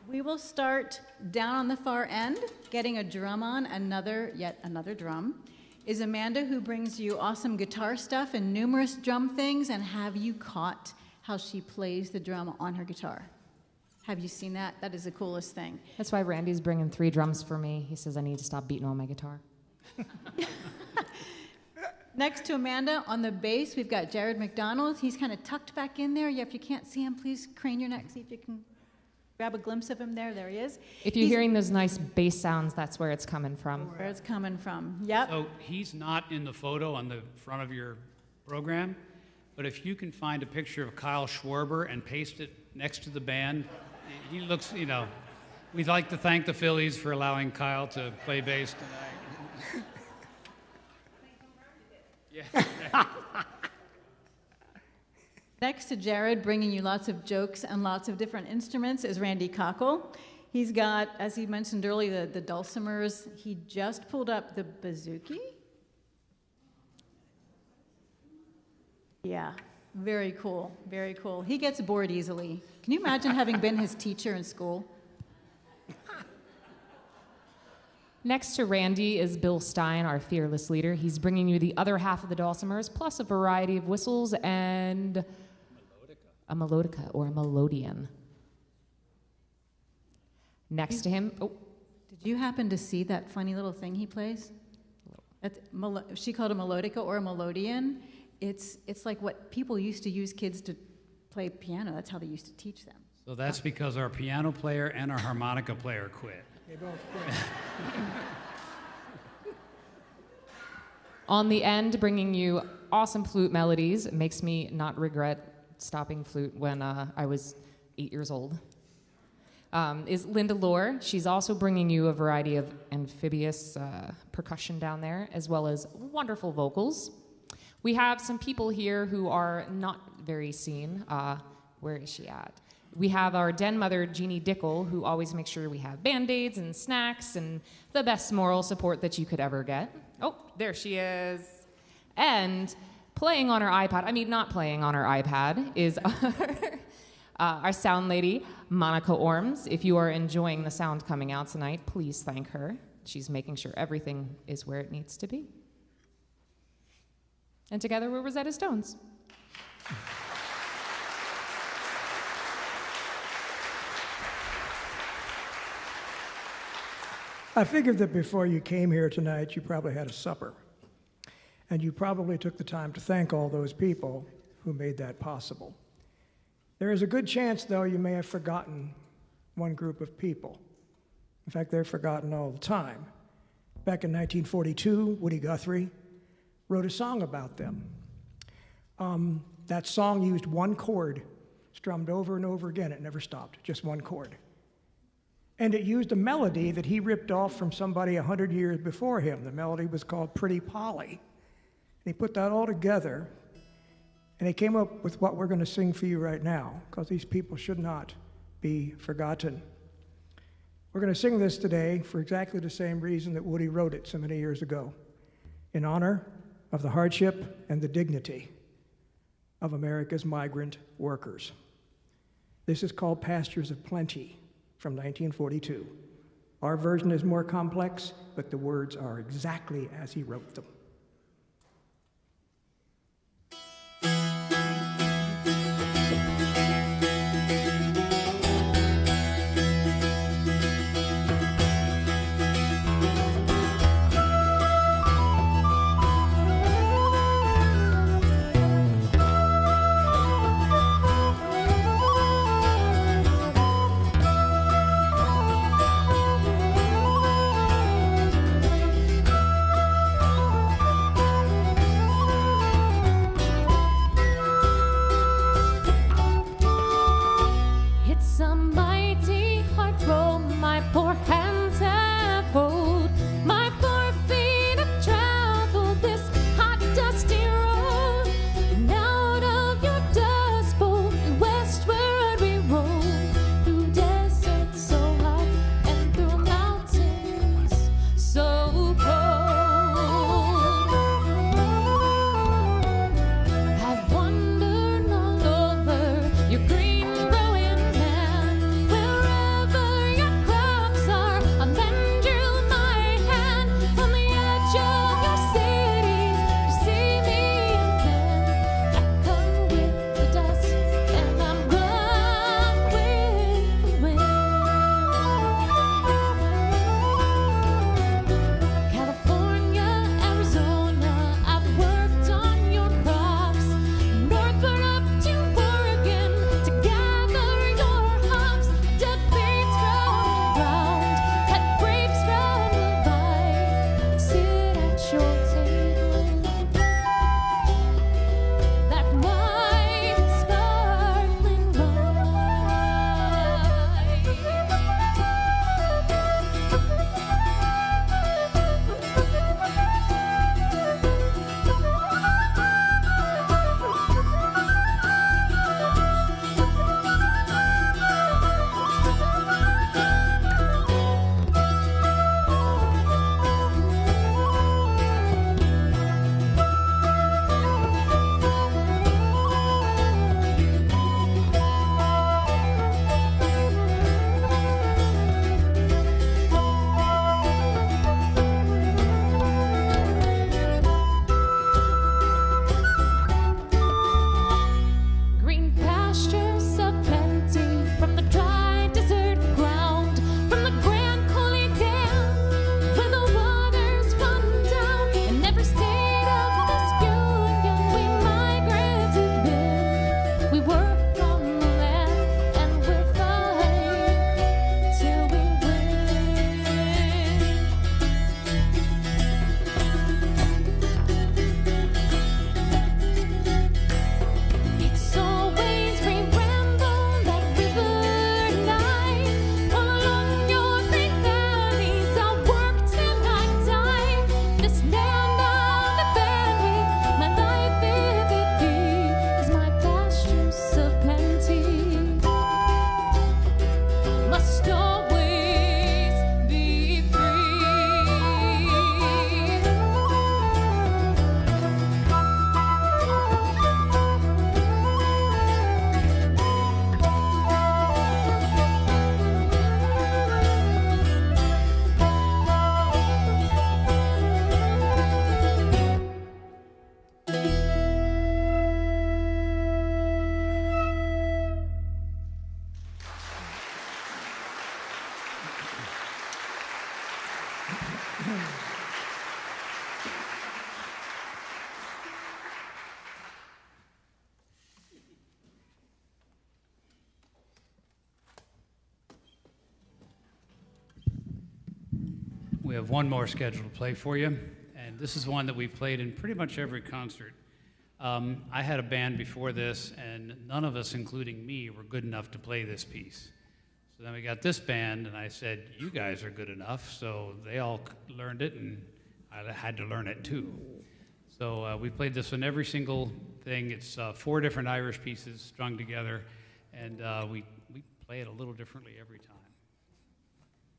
B: We will start down on the far end, getting a drum on, yet another drum, is Amanda, who brings you awesome guitar stuff and numerous drum things. And have you caught how she plays the drum on her guitar? Have you seen that? That is the coolest thing.
E: That's why Randy's bringing 3 drums for me. He says I need to stop beating on my guitar.
B: Next to Amanda on the bass, we've got Jared McDonald. He's kind of tucked back in there. Yeah, if you can't see him, please crane your neck, see if you can grab a glimpse of him there. There he is.
E: If you're hearing those nice bass sounds, that's where it's coming from.
B: Where it's coming from. Yep.
C: So he's not in the photo on the front of your program, but if you can find a picture of Kyle Schwarber and paste it next to the band, he looks, we'd like to thank the Phillies for allowing Kyle to play bass tonight. Yeah.
B: Next to Jared, bringing you lots of jokes and lots of different instruments, is Randy Cockle. He's got, as he mentioned earlier, the dulcimers. He just pulled up the bouzouki. Yeah, very cool, very cool. He gets bored easily. Can you imagine having been his teacher in school?
E: Next to Randy is Bill Stein, our fearless leader. He's bringing you the other half of the dulcimers, plus a variety of whistles and a melodica or a melodeon. Next to him,
B: Did you happen to see that funny little thing he plays? She called a melodica or a melodeon. It's like what people used to use kids to play piano. That's how they used to teach them.
C: So that's because our piano player and our harmonica player quit.
D: They both quit.
E: on the end, bringing you awesome flute melodies. It makes me not regret stopping flute when I was 8 years old. Is Linda Lohr. She's also bringing you a variety of amphibious percussion down there, as well as wonderful vocals. We have some people here who are not very seen. Where is she at? We have our den mother, Jeannie Dickel, who always makes sure we have Band-Aids and snacks and the best moral support that you could ever get. Oh, there she is. And playing on her iPod, not playing on her iPad, is our sound lady, Monica Orms. If you are enjoying the sound coming out tonight, please thank her. She's making sure everything is where it needs to be. And together we're Rizzetta Stones.
D: I figured that before you came here tonight, you probably had a supper. And you probably took the time to thank all those people who made that possible. There is a good chance, though, you may have forgotten one group of people. In fact, they're forgotten all the time. Back in 1942, Woody Guthrie wrote a song about them. That song used one chord, strummed over and over again. It never stopped, just one chord. And it used a melody that he ripped off from somebody 100 years before him. The melody was called Pretty Polly. And he put that all together, and he came up with what we're going to sing for you right now, because these people should not be forgotten. We're going to sing this today for exactly the same reason that Woody wrote it so many years ago, in honor of the hardship and the dignity of America's migrant workers. This is called Pastures of Plenty from 1942. Our version is more complex, but the words are exactly as he wrote them.
C: We have one more scheduled to play for you, and this is one that we've played in pretty much every concert. I had a band before this, and none of us, including me, were good enough to play this piece. So then we got this band, and I said, you guys are good enough, so they all learned it, and I had to learn it too. So we played this on every single thing. It's 4 different Irish pieces strung together, and we play it a little differently every time.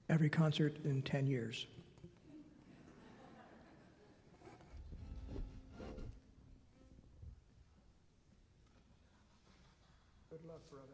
D: Every concert in 10 years. Good luck, brother.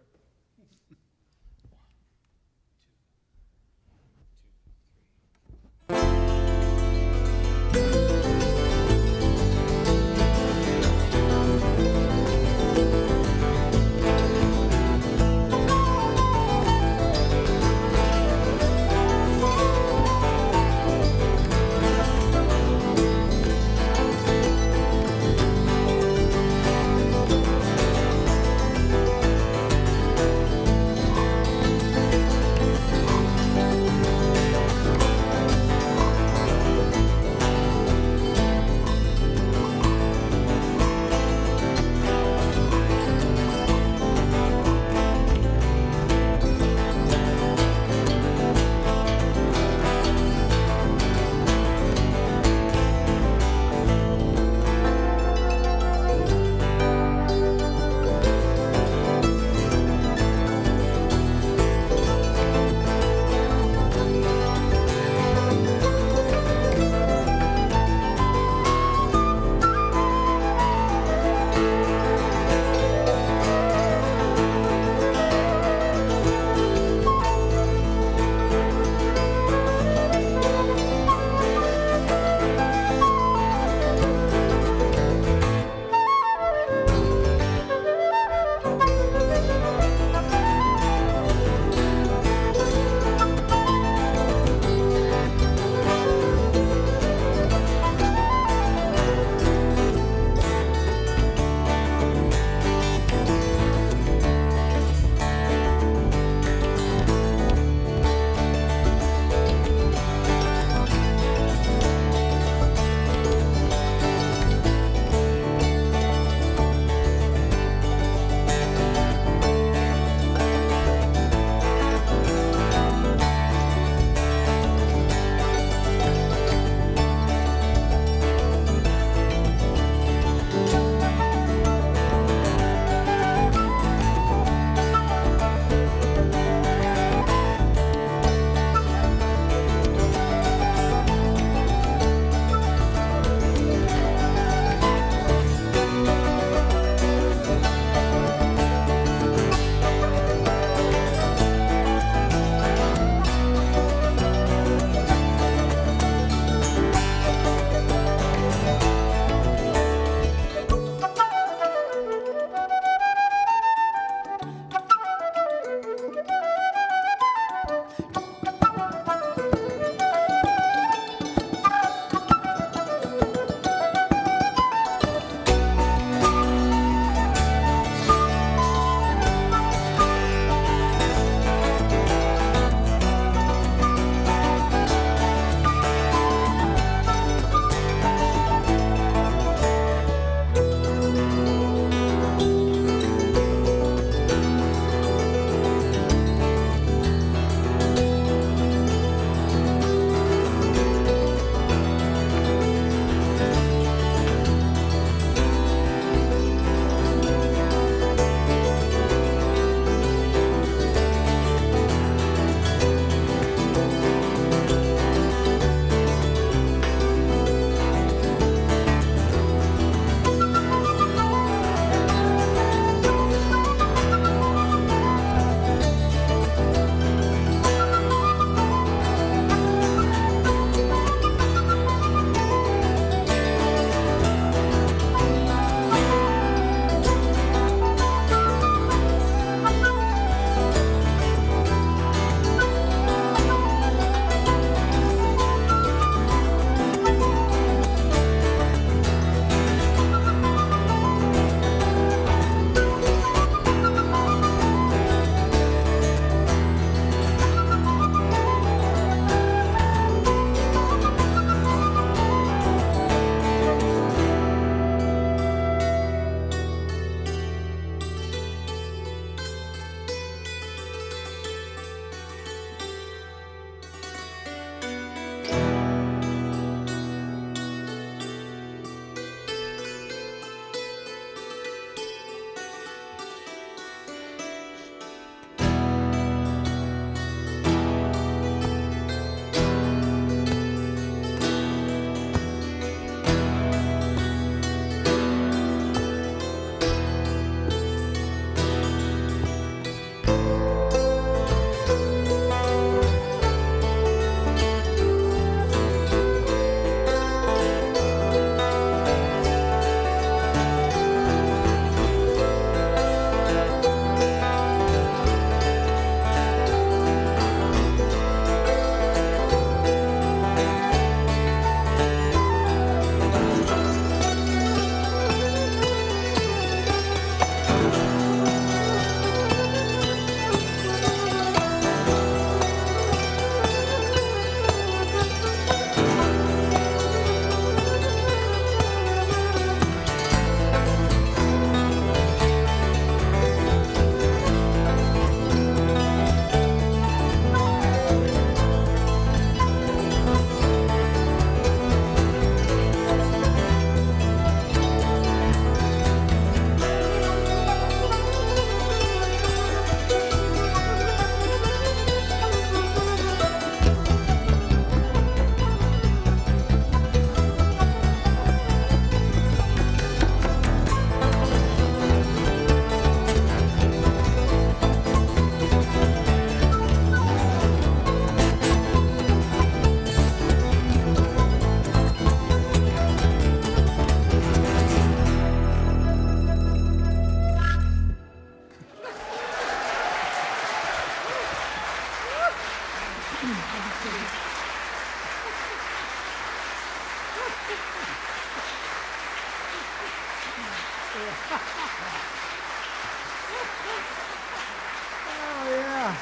D: Oh, yeah.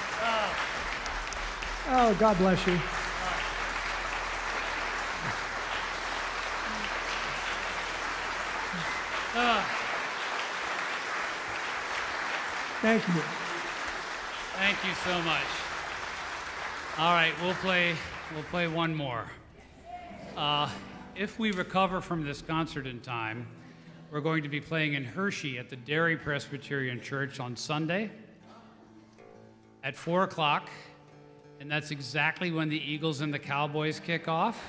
D: Oh, God bless you. Thank you.
C: Thank you so much. All right, we'll play one more. If we recover from this concert in time, we're going to be playing in Hershey at the Derry Presbyterian Church on Sunday at 4 o'clock, and that's exactly when the Eagles and the Cowboys kick off.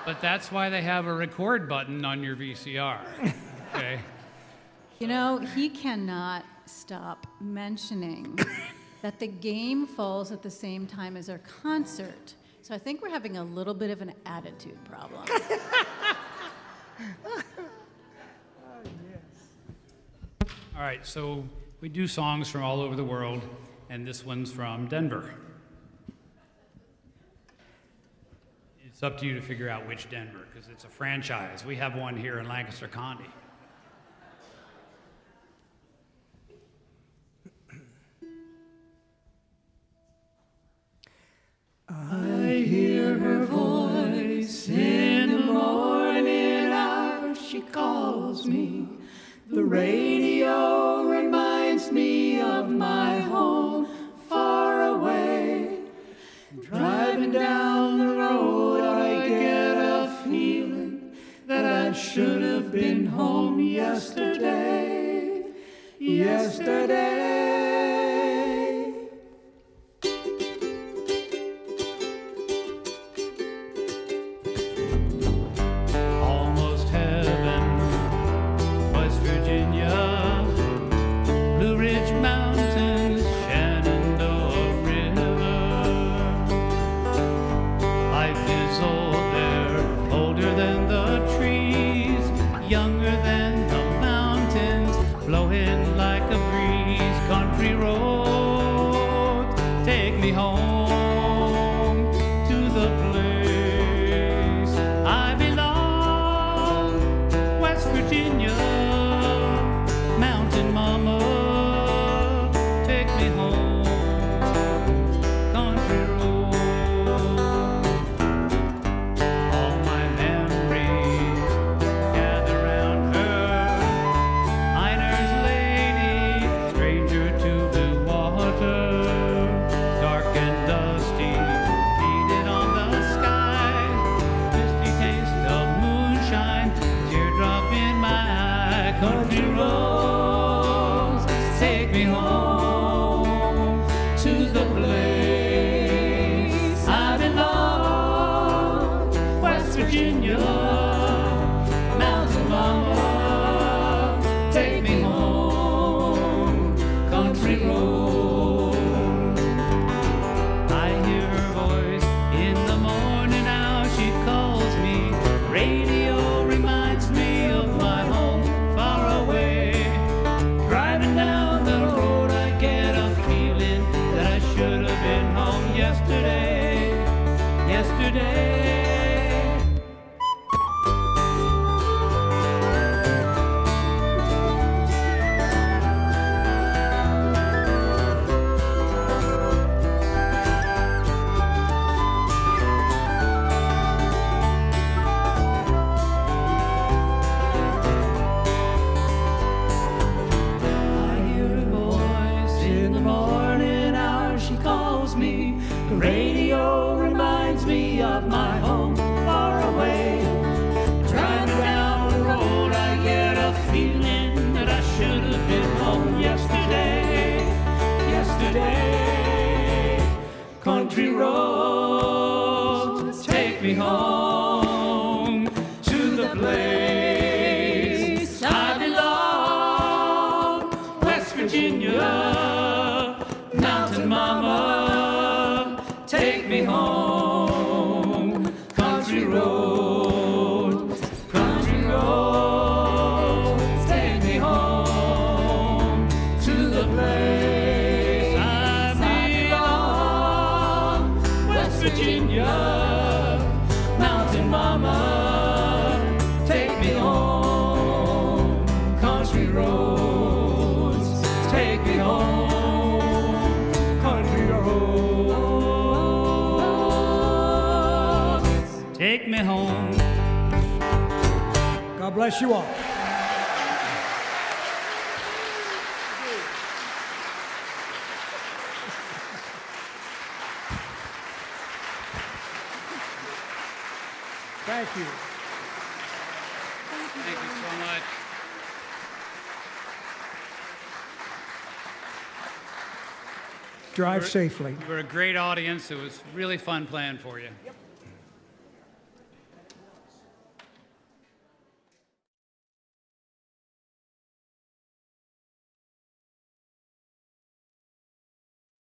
C: But that's why they have a record button on your VCR, okay?
B: You know, he cannot stop mentioning that the game falls at the same time as our concert. So I think we're having a little bit of an attitude problem.
C: All right, so we do songs from all over the world, and this one's from Denver. It's up to you to figure out which Denver, because it's a franchise. We have one here in Lancaster County.
F: I hear her voice in the morning hour. She calls me. The radio reminds me of my home far away. Driving down the road, I get a feeling that I should have been home yesterday. Yesterday.
C: Almost heaven, West Virginia, Blue Ridge Mountains, Shenandoah River. Life is old there, older than the trees, younger than the mountains, blowing like a breeze. Country roads, take me home to the place I belong. West Virginia, mountain mama, take me home. Country road, all my memories gather round her. Miner's lady, stranger to blue water, dark and dusty, painted on the sky. Misty taste of moonshine, teardrop in my eye. Country roads, take me home to the place I belong. West Virginia, mountain mama, take me home. Country road. I hear her voice in the morning now. She calls me. Radio reminds me of my home far away. Driving down the road, I get a feeling that I should have been home yesterday. Yesterday. I hear a voice in the morning hour. She calls me. The radio reminds me of my home far away. Driving down the road, I get a feeling that I should have been home yesterday. Yesterday. Country roads, take me home to the place I belong. West Virginia, mountain mama, take me home. Country roads, country roads, take me home to the place I belong. West Virginia, mountain mama, take me home. take me home.
D: God bless you all. Thank you.
C: Thank you so much.
D: Drive safely.
C: You were a great audience. It was really fun playing for you.
D: Yep.